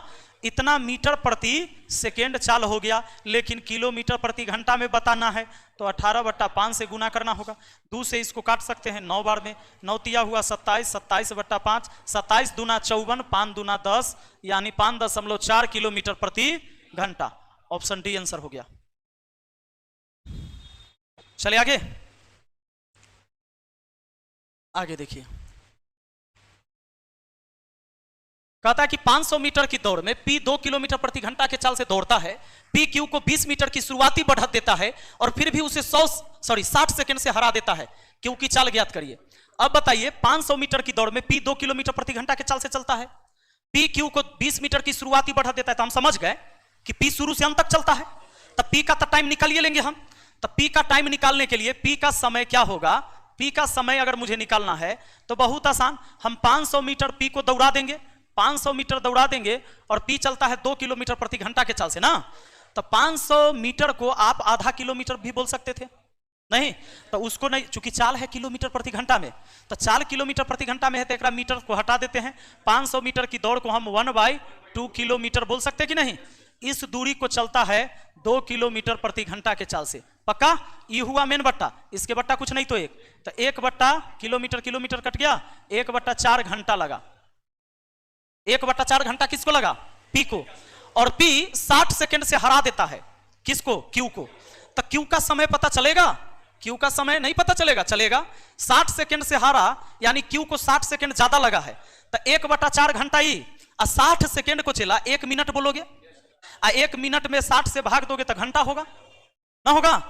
इतना मीटर प्रति सेकेंड चाल हो गया। लेकिन किलोमीटर प्रति घंटा में बताना है तो 18/5 से गुना करना होगा। 2 से इसको काट सकते हैं 9 बार में, 9 तिया हुआ 27, 27/5, 27 दूना 54, 5 दूना 10, यानी 5.4 किलोमीटर प्रति घंटा। ऑप्शन डी आंसर हो गया। चलिए आगे, आगे देखिए, कहता है कि 500 मीटर की दौड़ में P 2 किलोमीटर प्रति घंटा के चाल से दौड़ता है। P Q को 20 मीटर की शुरुआती बढ़त देता है और फिर भी उसे 60 सेकंड से हरा देता है। Q की चाल ज्ञात करिए। अब बताइए 500 मीटर की दौड़ में P 2 किलोमीटर प्रति घंटा के चाल से चलता है, P Q को 20 मीटर की शुरुआती बढ़त देता है, तो हम समझ गए कि P शुरू से अंत तक चलता है, तब P का तो टाइम निकालिए लेंगे हम। तब P का टाइम निकालने के लिए P का समय क्या होगा? P का समय अगर मुझे निकालना है तो बहुत आसान, हम 500 मीटर P को दौड़ा देंगे, 500 मीटर दौड़ा देंगे और P चलता है 2 किलोमीटर प्रति घंटा के चाल से ना, तो 500 मीटर को आप आधा किलोमीटर भी बोल सकते थे, नहीं तो उसको नहीं, चूंकि चाल है किलोमीटर प्रति घंटा में, तो चाल किलोमीटर प्रति घंटा में है तो एक मीटर को हटा देते हैं। 500 मीटर की दौड़ को हम 1/2 किलोमीटर बोल सकते कि नहीं। इस दूरी को चलता है 2 किलोमीटर प्रति घंटा के चाल से, पक्का। ये हुआ मेन बट्टा, इसके बट्टा कुछ नहीं तो 1, तो 1 किलोमीटर, किलोमीटर कट गया, 1/4 घंटा लगा, 1/4 घंटा किसको लगा? P को। और P 60 सेकंड से हरा देता है किसको? Q को। तो Q का समय पता चलेगा? Q का समय नहीं पता चलेगा, चलेगा 60 सेकंड से हारा, यानी Q को 60 सेकंड ज्यादा लगा है, तो 1/4 घंटा ही, 60 सेकंड को चला 1 मिनट बोलोगे, 1 मिनट में 60 से भाग दोगे तो घंटा होगा ना, होगा।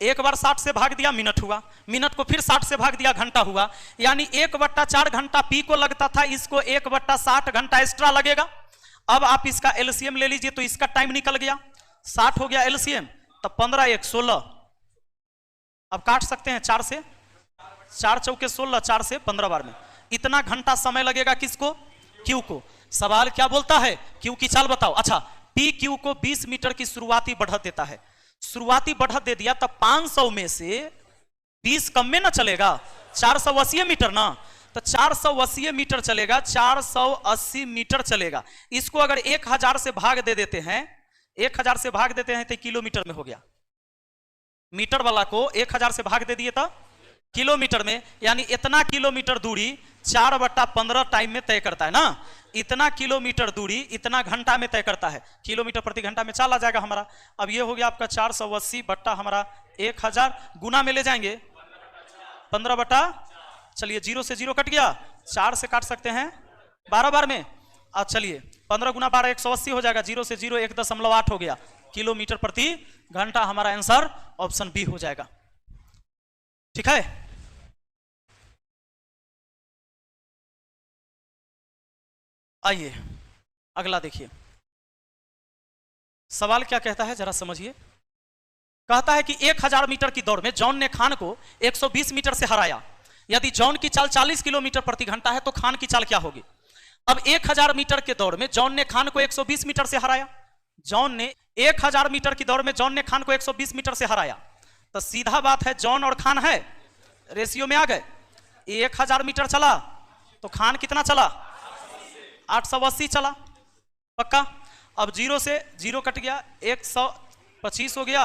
एक बार 60 से भाग दिया मिनट हुआ, मिनट को फिर 60 से भाग दिया घंटा हुआ, यानी 1/4 घंटा P को लगता था, इसको 1/60 घंटा एक्स्ट्रा लगेगा। अब आप इसका एलसीएम ले लीजिए तो इसका टाइम निकल गया, 60 हो गया एलसीएम, तो 15 1 16, अब काट सकते हैं 4 से, 4 चौके 16, 4 से 15 बार में, इतना घंटा समय लगेगा किसको? Q को। सवाल क्या बोलता है? Q की चाल बताओ। अच्छा, P Q को 20 मीटर की शुरुआती बढ़त देता है, शुरुआती बढ़त दे दिया, तब 500 में से 20 कम में ना चलेगा, 480 मीटर ना, तो 480 मीटर चलेगा, 480 मीटर चलेगा। इसको अगर 1000 से भाग दे देते हैं, 1000 से भाग देते हैं तो किलोमीटर में हो गया, मीटर वाला को 1000 से भाग दे दिए तो किलोमीटर में, यानी इतना किलोमीटर दूरी 4/15 टाइम में तय करता है ना, इतना किलोमीटर दूरी इतना घंटा में तय करता है, किलोमीटर प्रति घंटा में चाल आ जाएगा हमारा। अब ये हो गया आपका 480 बट्टा हमारा 1000, गुना में ले जाएंगे 15 चलिए 0 से 0 कट गया, 4 से काट सकते हैं 12 बार में, अब चलिए 15 गुना 12 180 हो जाएगा, 0 से 0 1.8 हो गया, किलोमीटर प्रति घंटा। हमारा आंसर ऑप्शन बी हो जाएगा, ठीक है। आइए अगला देखिए, सवाल क्या कहता है जरा समझिए। कहता है कि 1000 मीटर की दौड़ में जॉन ने खान को 120 मीटर से हराया। यदि जॉन की चाल 40 किलोमीटर प्रति घंटा है तो खान की चाल क्या होगी। अब 1000 मीटर के दौड़ में जॉन ने खान को 120 मीटर से हराया। जॉन ने 1000 मीटर की दौड़ में जॉन ने खान को 120 मीटर से हराया, तो सीधा बात है जॉन और खान है रेशियो में आ गए। 1000 मीटर चला तो खान कितना चला, 880 चला, पक्का। अब 0 से 0 कट गया, 125 हो गया,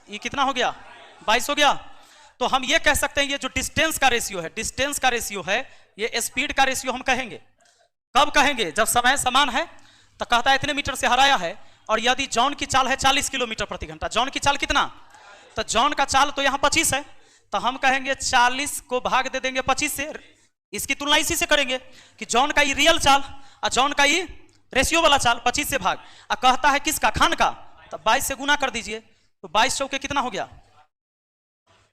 ये कितना हो गया, 22 हो गया। तो हम ये कह सकते हैं ये जो डिस्टेंस का रेशियो है, डिस्टेंस का रेशियो है, ये स्पीड का रेशियो हम कहेंगे। कब कहेंगे, जब समय समान है। तो कहता है इतने मीटर से हराया है, और यदि जॉन की चाल है 40 किलोमीटर प्रति घंटा, जॉन की चाल कितना, तो जॉन का चाल तो यहाँ 25 है, तो हम कहेंगे 40 को भाग दे देंगे 25 से। इसकी तुलना इसी से करेंगे कि जॉन का ये रियल चाल और जॉन का ये रेशियो वाला चाल, 25 से भाग। और कहता है किसका, खान का, तो 22 से गुना कर दीजिए, तो 22 चौके कितना हो गया,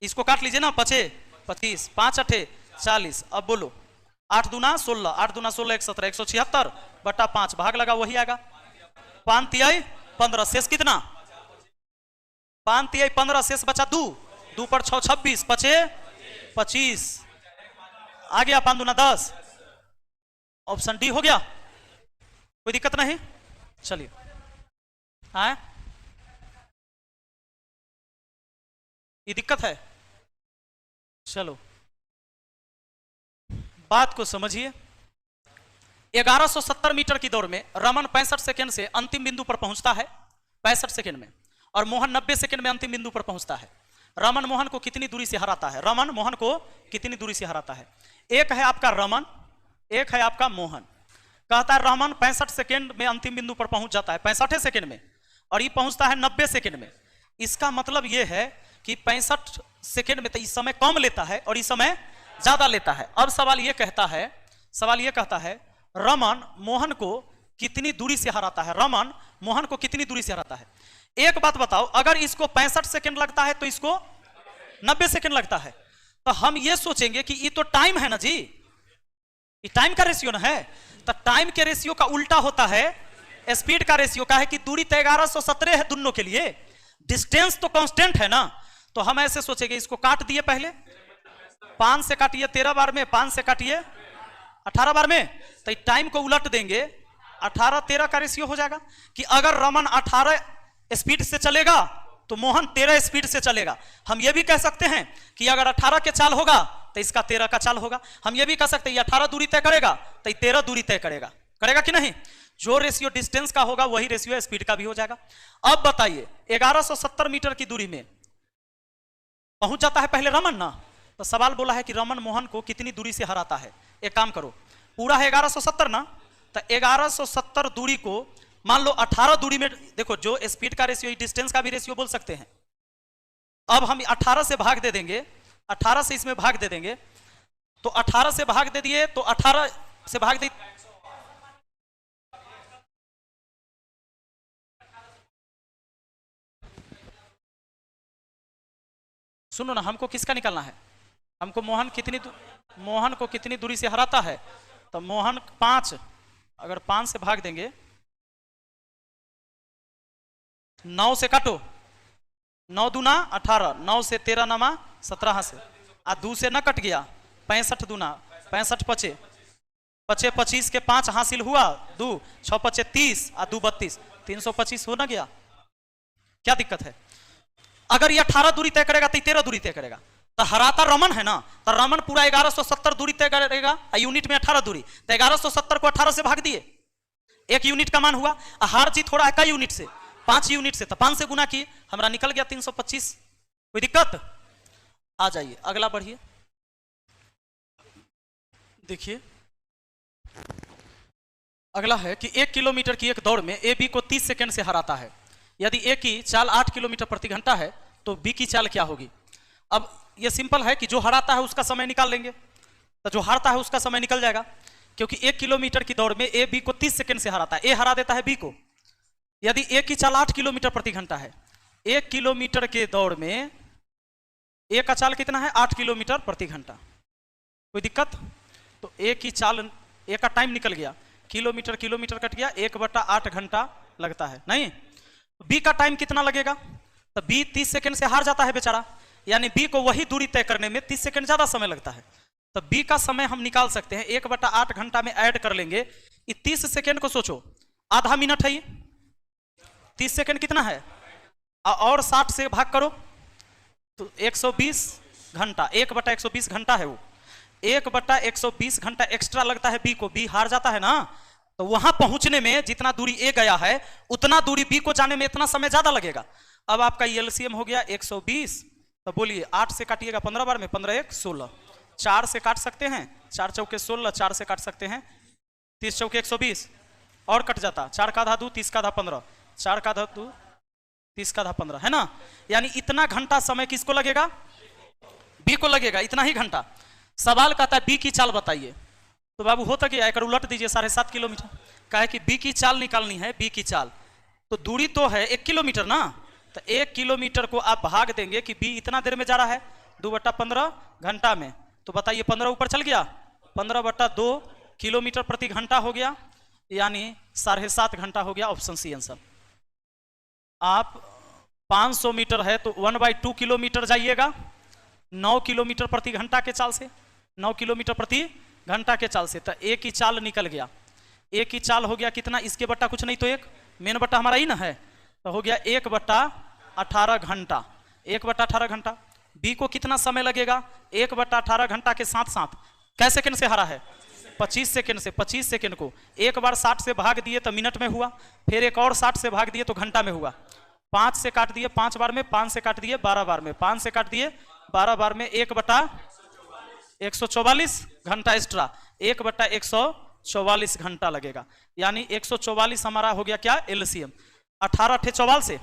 इसको काट लीजिए ना, 25 25 5 8 40। अब बोलो 8 दूना 16, 8 दूना 16 117, 176 बटा 5 भाग लगा वही आएगा। 5 तिहाई 15, शेष कितना, 5 तिहाई 15, शेष बचा 2, 2 पर 6 26, 5 25 आ गया, 5 दूना 10। ऑप्शन डी हो गया, कोई दिक्कत नहीं। चलिए हाँ, ये दिक्कत है, चलो बात को समझिए। 1170 मीटर की दौड़ में रमन 65 सेकंड से अंतिम बिंदु पर पहुंचता है, 65 सेकंड में, और मोहन 90 सेकंड में अंतिम बिंदु पर पहुंचता है। रमन मोहन को कितनी दूरी से हराता है, रमन मोहन को कितनी दूरी से हराता है। एक है आपका रमन, एक है आपका मोहन। कहता है रमन 65 सेकंड में अंतिम बिंदु पर पहुंच जाता है, 65 सेकंड में, और ये पहुंचता है 90 सेकंड में। इसका मतलब यह है कि 65 सेकंड में तो इस समय कम लेता है और इस समय ज्यादा लेता है। अब सवाल यह कहता है रमन मोहन को कितनी दूरी से हराता है, रमन मोहन को कितनी दूरी से हराता है। एक बात बताओ, अगर इसको 65 सेकंड लगता है तो इसको 90 सेकंड लगता है, तो हम ये सोचेंगे कि ये तो टाइम है ना जी, ये टाइम का रेशियो ना है। तो टाइम के रेशियो का उल्टा होता है स्पीड का रेशियो का, है कि दूरी तो 1117 है दोनों के लिए, डिस्टेंस तो कांस्टेंट है ना। तो हम ऐसे सोचेंगे, इसको काट दिए पहले, 5 से काटिए 13 बार में, 5 से काटिए 18 बार में, तो टाइम को उलट देंगे, 18 13 का रेशियो हो जाएगा। कि अगर रमन 18 स्पीड से चलेगा तो मोहन 13 स्पीड से चलेगा। हम ये भी कह सकते हैं कि अगर 18 के चाल होगा तो इसका 13 का चाल होगा। हम ये भी कह सकते हैं 18 दूरी तय करेगा तो 13 दूरी तय करेगा, करेगा कि नहीं। जो रेशियो डिस्टेंस का होगा वही रेशियो स्पीड का भी हो जाएगा। अब बताइए 1170 मीटर की दूरी में पहुंच जाता है पहले रमन ना, तो सवाल बोला है कि रमन मोहन को कितनी दूरी से हराता है। एक काम करो, पूरा है 1170 ना, तो 1170 दूरी को मान लो 18 दूरी में, देखो जो स्पीड का रेशियो डिस्टेंस का भी रेशियो बोल सकते हैं। अब हम 18 से भाग दे देंगे, 18 से इसमें भाग दे देंगे, तो 18 से भाग दे दिए तो 18 से भाग दे, सुनो ना, हमको किसका निकालना है, हमको मोहन को कितनी दूरी से हराता है। तो मोहन 5, अगर 5 से भाग देंगे, 9 से काटो, 9 दूना 18, 9 से 13 नमा 17 से, आ 2 से न कट गया, 65 दूना 65 पचे 25 के 5 हासिल हुआ, 2 6 पचे 30 आ 2 32, 325 हो ना गया। क्या दिक्कत है, अगर ये 18 दूरी तय करेगा तो 13 दूरी तय करेगा, तो हराता रमन है ना, तो रमन पूरा 1170 दूरी तय करेगा, यूनिट में 18 दूरी, तो 1170 को 18 से भाग दिए, 1 यूनिट का मान हुआ। हार जीत हो रहा है कई यूनिट से, 5 यूनिट से, तो 5 से गुना किए, हमारा निकल गया 325। कोई दिक्कत, आ जाइए अगला बढ़िए। देखिए अगला है कि 1 किलोमीटर की एक दौड़ में ए बी को 30 सेकंड से हराता है। यदि ए की चाल 8 किलोमीटर प्रति घंटा है तो बी की चाल क्या होगी। अब ये सिंपल है कि जो हराता है उसका समय निकाल लेंगे, तो जो हारता है उसका समय निकल जाएगा, क्योंकि 1 किलोमीटर की दौड़ में ए बी को 30 सेकंड से हराता है, ए हरा देता है बी को। यदि ए की चाल 8 किलोमीटर प्रति घंटा है, 1 किलोमीटर के दौड़ में ए का चाल कितना है, 8 किलोमीटर प्रति घंटा। कोई दिक्कत, तो ए की चाल, ए का टाइम निकल गया, किलोमीटर किलोमीटर कट गया, 1/8 घंटा लगता है। नहीं, बी का टाइम कितना लगेगा? तो बी 30 सेकंड से हार जाता है बेचारा, यानी बी को वही दूरी तय करने में 30 सेकंड ज्यादा समय लगता है। तो बी का समय हम निकाल सकते हैं, 1/8 घंटा में ऐड कर लेंगे। ये 30 सेकंड को सोचो, आधा मिनट है ये, 30 सेकंड कितना है, और 60 से भाग करो तो 120 घंटा, 1/120 घंटा है वो। 1/120 घंटा एक्स्ट्रा लगता है बी को, बी हार जाता है ना। तो वहां पहुंचने में जितना दूरी ए गया है उतना दूरी बी को जाने में इतना समय ज्यादा लगेगा। अब आपका एलसीएम हो गया 120, तो बोलिए 8 से काटिएगा 15 बार में, 15 1 16, 4 से काट सकते हैं, 4 चौके 16, 4 से काट सकते हैं, 30 चौके 120 और कट जाता, 4 का आधा 2, 30 का आधा 15, 4 का आधा 2, 30 का आधा 15, है ना। यानी इतना घंटा समय किसको लगेगा? बी को लगेगा, इतना ही घंटा। सवाल कहता है बी की चाल बताइए, तो बाबू होता क्या, एक उलट दीजिए 7.5 किलोमीटर। कहे कि बी की चाल निकालनी है, बी की चाल, तो दूरी तो है 1 किलोमीटर ना, तो 1 किलोमीटर को आप भाग देंगे कि बी इतना देर में जा रहा है, 2/15 घंटा में, तो बताइए 15 ऊपर चल गया, 15/2 किलोमीटर प्रति घंटा हो गया, यानी 7.5 घंटा हो गया। Option C answer. आप 500 मीटर है तो 1/2 किलोमीटर जाइएगा, 9 किलोमीटर प्रति घंटा के चाल से, 9 किलोमीटर प्रति घंटा के चाल से, तो एक ही चाल निकल गया। एक ही चाल हो गया कितना, इसके बट्टा कुछ नहीं तो एक, मेन बट्टा हमारा ही ना है, तो हो गया 1/18 घंटा, 1/18 घंटा। बी को कितना समय लगेगा? 1/18 घंटा के साथ साथ कै सेकंड से हरा है? 25 सेकंड से। 25 सेकंड को एक बार 60 से भाग दिए तो मिनट में हुआ, फिर एक और 60 से भाग दिए तो घंटा में हुआ। 5 से काट दिए 5 बार में, 5 से काट दिए 12 बार में, 5 से काट दिए 12 बार में, 1/144 घंटा एक्स्ट्रा, 1/144 घंटा लगेगा। यानी 144 हमारा हो गया क्या? एलसीएम। 18 8 44 से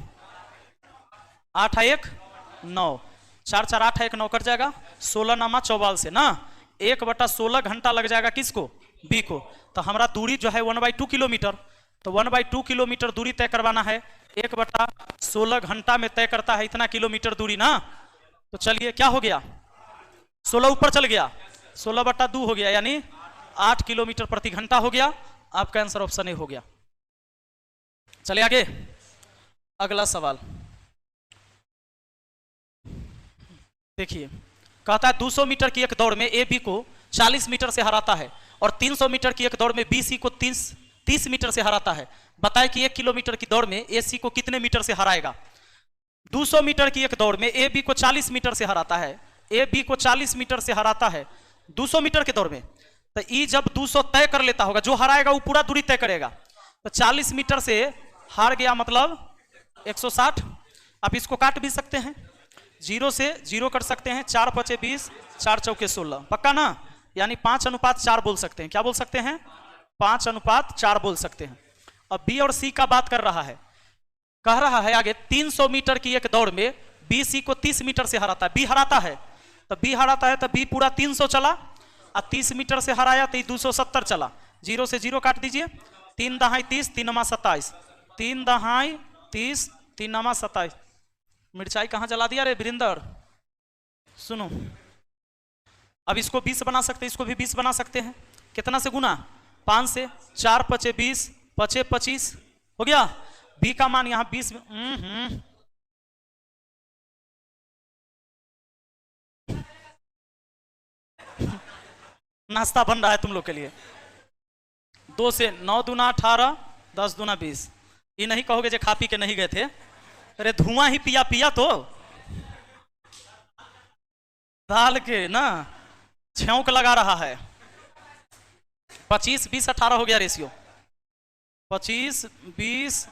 8 1 9, 4 4 8 1 9 कट जाएगा, 16 नामा 44 से ना, 1/16 घंटा लग जाएगा किसको? बी को। तो हमारा दूरी जो है 1/2 किलोमीटर, तो 1/2 किलोमीटर दूरी तय करवाना है, 1/16 घंटा में तय करता है इतना किलोमीटर दूरी ना। तो चलिए क्या हो गया, 16 ऊपर चल गया, 16/2 हो गया, यानी 8 किलोमीटर प्रति घंटा हो गया। आपका आंसर ऑप्शन ए हो गया। चलिए आगे, अगला सवाल देखिए, कहता है 200 मीटर की एक दौड़ में ए बी को 40 मीटर से हराता है और 300 मीटर की एक दौड़ में बी सी को 30 मीटर से हराता है। बताए कि 1 किलोमीटर की दौड़ में ए सी को कितने मीटर से हराएगा? 200 मीटर की एक दौड़ में ए बी को 40 मीटर से हराता है, ए बी को 40 मीटर से हराता है 200 मीटर के दौड़ में। तो ई जब 200 तय कर लेता होगा, जो हराएगा वो पूरा दूरी तय करेगा। तो 40 मीटर से हार गया मतलब 160। आप इसको काट भी सकते हैं, 0 से 0 कर सकते हैं, 4 5 20, 4 चौके 16, पक्का ना। यानी 5:4 बोल सकते हैं। क्या बोल सकते हैं? 5:4 बोल सकते हैं। अब बी और सी का बात कर रहा है, कह रहा है आगे 300 मीटर की एक दौड़ में बी सी को 30 मीटर से हराता है। बी हराता है तो बी हराता है तो बी पूरा 300 चला, और 30 मीटर से हराया तो 270 चला। 0 से 0 काट दीजिए, 3 दहाई 30, 3 नमा 27, 3 दहाई 30, 3 नमा 27। मिर्चाई कहाँ जला दिया रे वीरेंद्र? सुनो, अब इसको 20 बना सकते हैं, इसको भी 20 बना सकते हैं। कितना से गुना? 5 से। 4 5 20, 5 25 हो गया। बी का मान यहां 20 नाश्ता बन रहा है तुम लोग के लिए। 2 से 9 दूना 18, 10 दूना 20। ये नहीं कहोगे जो खा पी के नहीं गए थे, अरे धुआं ही पिया पिया तो दाल के ना छौंक लगा रहा है। 25 20 18 हो गया रेशियो, 25 20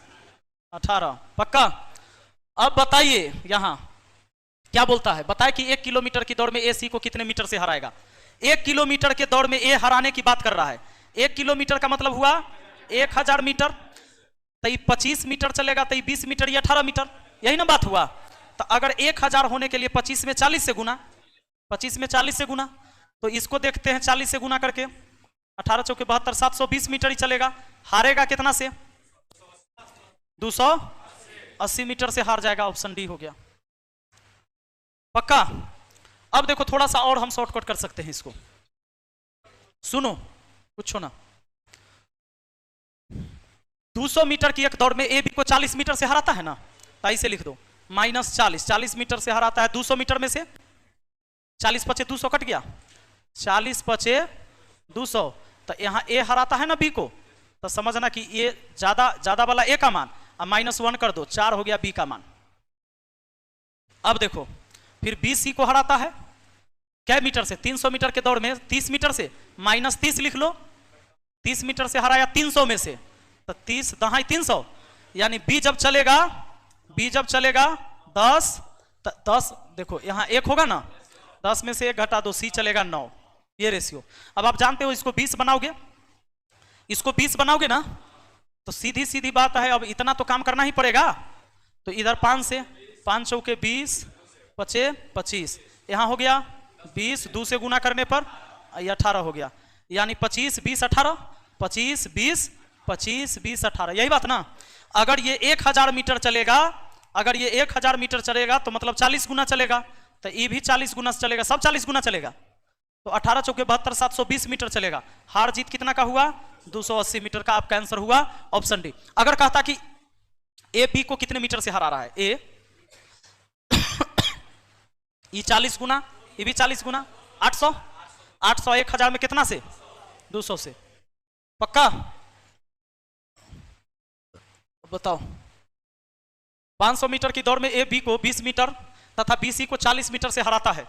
18 पक्का। अब बताइए यहां क्या बोलता है, बताए कि 1 किलोमीटर की दौड़ में ए सी को कितने मीटर से हराएगा। 1 किलोमीटर के दौड़ में ए हराने की बात कर रहा है। 1 किलोमीटर का मतलब हुआ 1000 मीटर, तो 25 मीटर चलेगा तो 20 मीटर, ये 18 मीटर, यही ना बात हुआ। तो अगर 1000 होने के लिए 25 में 40 से गुना, 25 में 40 से गुना, तो इसको देखते हैं 40 से गुना करके, 18 चौके 72, 720 मीटर ही चलेगा। हारेगा कितना से? 280 मीटर से हार जाएगा। ऑप्शन डी हो गया पक्का। अब देखो थोड़ा सा और हम शॉर्टकट कर सकते हैं इसको, सुनो पूछो ना। 200 मीटर की एक दौड़ में ए बी को 40 मीटर से हराता है ना, तो ऐसे लिख दो -40, 40 मीटर से हराता है 200 मीटर में से, 40 पचे 200 कट गया, 40 पचे 200, तो यहाँ ए हराता है ना बी को, तो समझना कि ये ज्यादा वाला ए का मान, अब -1 कर दो, 4 हो गया बी का मान। अब देखो फिर बी सी को हराता है क्या मीटर से, 300 मीटर के दौड़ में 30 मीटर से, -30 लिख लो, 30 मीटर से हराया 300 में से, तो 30 दहाई 300, यानी बी जब चलेगा 10, तो 10 देखो यहाँ 1 होगा ना, 10 में से 1 घटा दो, सी चलेगा 9, ये रेशियो। अब आप जानते हो इसको 20 बनाओगे ना, तो सीधी बात है, अब इतना तो काम करना ही पड़ेगा, तो इधर 5 से 5 चौके 20 पचे 25, यहाँ हो गया 20, 2 से गुना करने पर ये 18 हो गया, यानी 25 20 18, 25 20 25 20 18, यही बात ना। अगर ये 1000 मीटर चलेगा, तो मतलब 40 गुना चलेगा, तो ये भी 40 गुना चलेगा, सब 40 गुना चलेगा, तो 18 चौके 72 720 मीटर चलेगा। हार जीत कितना का हुआ, 280 मीटर का आपका आंसर हुआ ऑप्शन डी। अगर कहता कि ए बी को कितने मीटर से हरा रहा है, ए ये 40 गुना, ये भी 40 गुना, 800 1000 में कितना से, 200 से, पक्का बताओ। 500 मीटर की दौड़ में ए बी को 20 मीटर तथा बी सी को 40 मीटर से हराता है,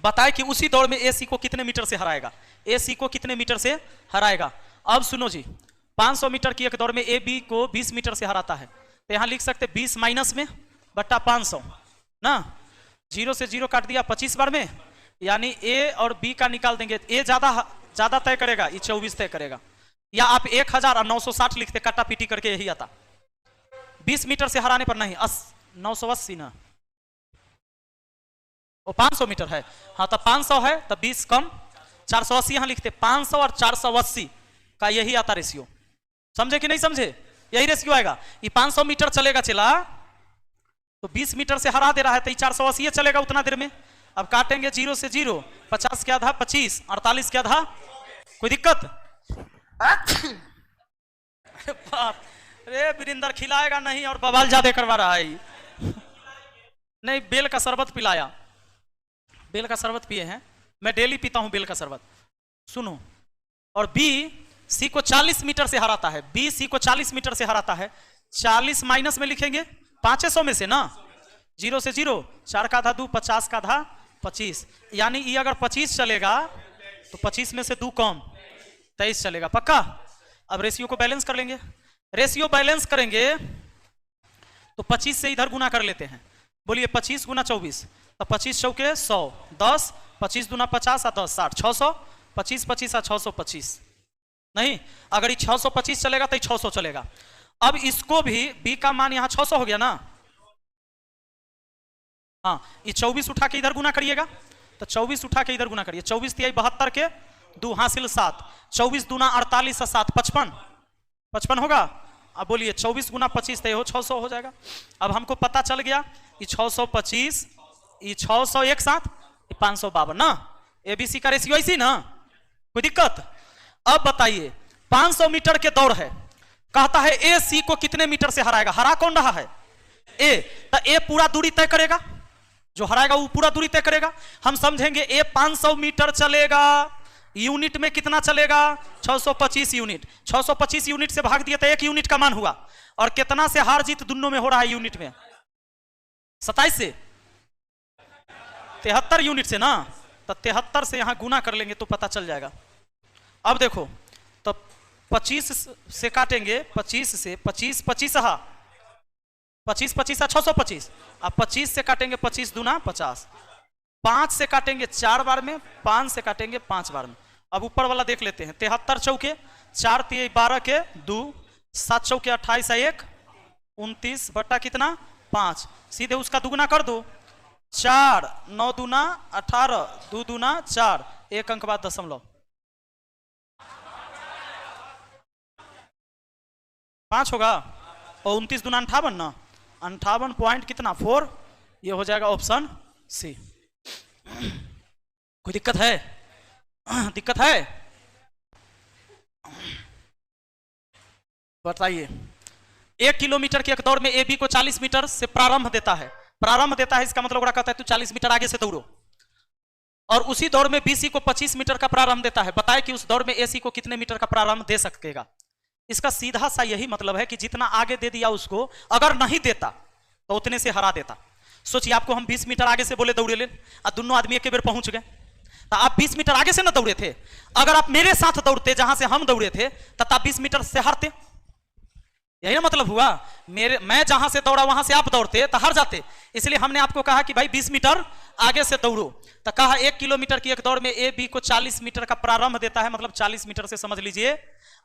बताए कि उसी दौड़ में ए सी को कितने मीटर से हराएगा, ए सी को कितने मीटर से हराएगा। अब सुनो जी, 500 मीटर की एक दौड़ में ए बी को 20 मीटर से हराता है, तो यहां लिख सकते 20 माइनस में बट्टा 500 ना, 0 से 0 काट दिया 25 बार में, यानी ए और बी का निकाल देंगे, ए ज्यादा तय करेगा, ये 24 तय करेगा, या आप 1000 और 960 लिखते, काटा पीटी करके यही आता। 20 मीटर से हराने पर नहीं 980 ना, वो 500 मीटर है, हाँ तो 500 है तो 20 कम 480 यहां लिखते, 500 और 480 का यही आता रेशियो, समझे कि नहीं समझे, यही रेशियो आएगा। ये 500 मीटर चलेगा तो 20 मीटर से हरा दे रहा है, तो 480 चलेगा उतना देर में। अब काटेंगे 0 से 0, 50 के आधा 25, 48 के आधा, कोई दिक्कत अरे वीरेंद्र खिलाएगा नहीं और बवाल ज्यादा करवा रहा है नहीं, बेल का शरबत पिलाया, बेल का शरबत पिए हैं, मैं डेली पीता हूं बेल का शरबत, सुनो। और बी सी को 40 मीटर से हराता है, बी सी को 40 मीटर से हराता है, 40 माइनस में लिखेंगे 500 में से ना, 0 से 0, 4 का आधा 2, 50 का आधा 25, यानी ये अगर 25 चलेगा तो 25 में से 2 कम 23 चलेगा, पक्का। अब रेशियो को बैलेंस कर लेंगे, रेशियो बैलेंस करेंगे तो 25 से इधर गुना कर लेते हैं, बोलिए 25 गुना 24, तो 25 चौके 100, 10, 25 दूना 50 और 10 60, 600, 25 25 और 625 नहीं, अगर ये 625 चलेगा तो 600 चलेगा। अब इसको भी बी का मान यहां 600 हो गया ना, हाँ ये 24 उठा के इधर गुना करिएगा, तो 24 उठा के इधर गुना करिए, 24 तिहाई 72 के 2 हासिल 7, 24 दूना 48 और 7 55 होगा। अब बोलिए 24 गुना 25 तो 600 हो जाएगा। अब हमको पता चल गया ये 625, ये 600 एक साथ 552 ना, एबीसी का रेशियो ऐसी ना, कोई दिक्कत। अब बताइए 500 मीटर के दौड़ है, कहता है ए सी को कितने मीटर से हराएगा, हरा कौन रहा है ए, तो ए पूरा दूरी तय करेगा, जो हराएगा वो पूरा दूरी तय करेगा। हम समझेंगे ए 500 मीटर चलेगा, यूनिट में कितना चलेगा 625 यूनिट, 625 यूनिट से भाग दिया तो 1 यूनिट का मान हुआ, और कितना से हार जीत दोनों में हो रहा है यूनिट में, 27 से 73 यूनिट से ना, तो 73 से यहां गुना कर लेंगे तो पता चल जाएगा। अब देखो तो 25 से काटेंगे, 25 से 25 25 25 25 625, अब 25 से काटेंगे 25 दूना 50, 5 से काटेंगे 4 बार में, 5 से काटेंगे 5 बार में। अब ऊपर वाला देख लेते हैं, 73 चौके 4 तिहाई 12 के 2, 7 चौके 28 1, 29 बट्टा कितना 5, सीधे उसका दुगुना कर दो, 4 9 दूना 18, 2 दूना 4, 1 अंक बाद दशमलव 5 होगा, और 29 दूना 58 ना, 58 पॉइंट कितना 4, ये हो जाएगा ऑप्शन सी। कोई दिक्कत है, दिक्कत है, बताइए, 1 किलोमीटर की एक दौड़ में ए बी को 40 मीटर से प्रारंभ देता है। प्रारंभ देता है इसका मतलब वो कहता है तू 40 मीटर आगे से दौड़ो, और उसी दौड़ में बीसी को 25 मीटर का प्रारंभ देता है। बताए कि उस दौड़ में एसी को कितने मीटर का प्रारंभ दे सकेगा। इसका सीधा सा यही मतलब है कि जितना आगे दे दिया उसको, अगर नहीं देता तो उतने से हरा देता। सोचिए आपको हम 20 मीटर आगे से बोले दौड़े ले, और दोनों आदमी एक बेर पहुंच गए, तो आप 20 मीटर आगे से ना दौड़े थे। अगर आप मेरे साथ दौड़ते जहां से हम दौड़े थे, तब आप 20 मीटर से हारते। यही ना मतलब हुआ, मैं जहां से दौड़ा वहां से आप दौड़ते तो हार जाते। इसलिए हमने आपको कहा कि भाई 20 मीटर आगे से दौड़ो। तो कहा 1 किलोमीटर की एक दौड़ में ए बी को 40 मीटर का प्रारंभ देता है, मतलब 40 मीटर से समझ लीजिए।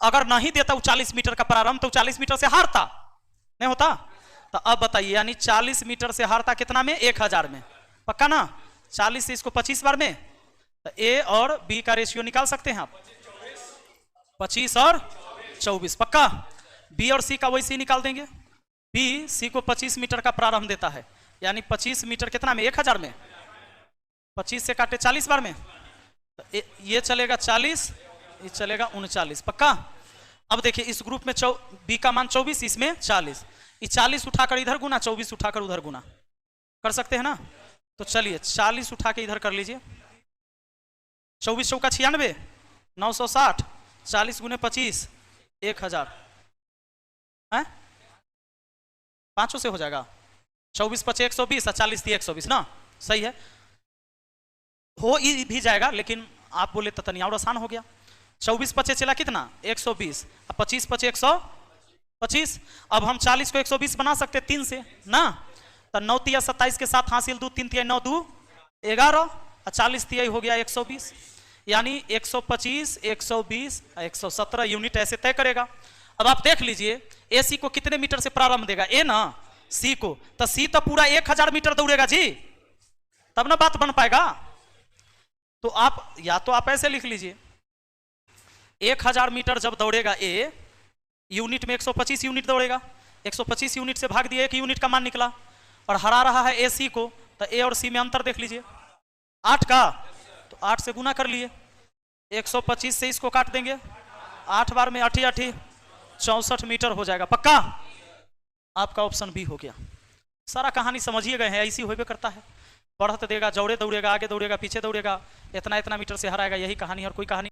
अगर नहीं देता वो 40 मीटर का प्रारंभ, तो 40 मीटर से हारता, नहीं होता। तो अब बताइए, यानी 40 मीटर से हारता कितना में? 1000 में। पक्का ना? 40 से इसको 25 बार में, तो ए और बी का रेशियो निकाल सकते हैं आप, 25 और 24। पक्का? बी और सी का वैसे ही निकाल देंगे। बी सी को 25 मीटर का प्रारंभ देता है, यानी 25 मीटर कितना में? 1000 में। 25 से काटे 40 बार में, तो ये चलेगा 40, ये चलेगा 39। पक्का? अब देखिए इस ग्रुप में बी का मान 24, इसमें 40। ये 40 उठाकर इधर गुना, 24 उठाकर उधर गुना कर सकते हैं ना। तो चलिए 40 उठा के इधर कर लीजिए, 24 चौका 96, 960, 40 गुने 25, 1000 है, 5 से हो जाएगा। 24 5 120 और 40 थी 120 ना, सही है। हो भी जाएगा, लेकिन आप बोले तो तनिया और आसान हो गया। 24 5 चला कितना? 120, 25 5 125। अब हम 40 को 120 बना सकते 3 से ना, तो 9 तिया 27 के साथ हासिल 2, 3 तिया 9 2 11 और 40 तिया हो गया 120, यानी 125 120 117 यूनिट ऐसे तय करेगा। अब आप देख लीजिए ए सी को कितने मीटर से प्रारंभ देगा? ए ना सी को, तो सी तो पूरा 1000 मीटर दौड़ेगा जी, तब ना बात बन पाएगा। तो आप या तो आप ऐसे लिख लीजिए, 1000 मीटर जब दौड़ेगा ए, यूनिट में 125 यूनिट दौड़ेगा, 125 यूनिट से भाग दिया 1 यूनिट का मान निकला, और हरा रहा है ए सी को, तो ए और सी में अंतर देख लीजिए 8 का, तो 8 से गुना कर लिए, 125 से इसको काट देंगे, 8 बार में 8 8 64 मीटर हो जाएगा। पक्का? आपका ऑप्शन बी हो गया। सारा कहानी समझिए गए हैं, ऐसी होबे करता है। बढ़त देगा, जौड़े दौड़ेगा, आगे दौड़ेगा, पीछे दौड़ेगा, इतना इतना मीटर से हराएगा, यही कहानी और कोई कहानी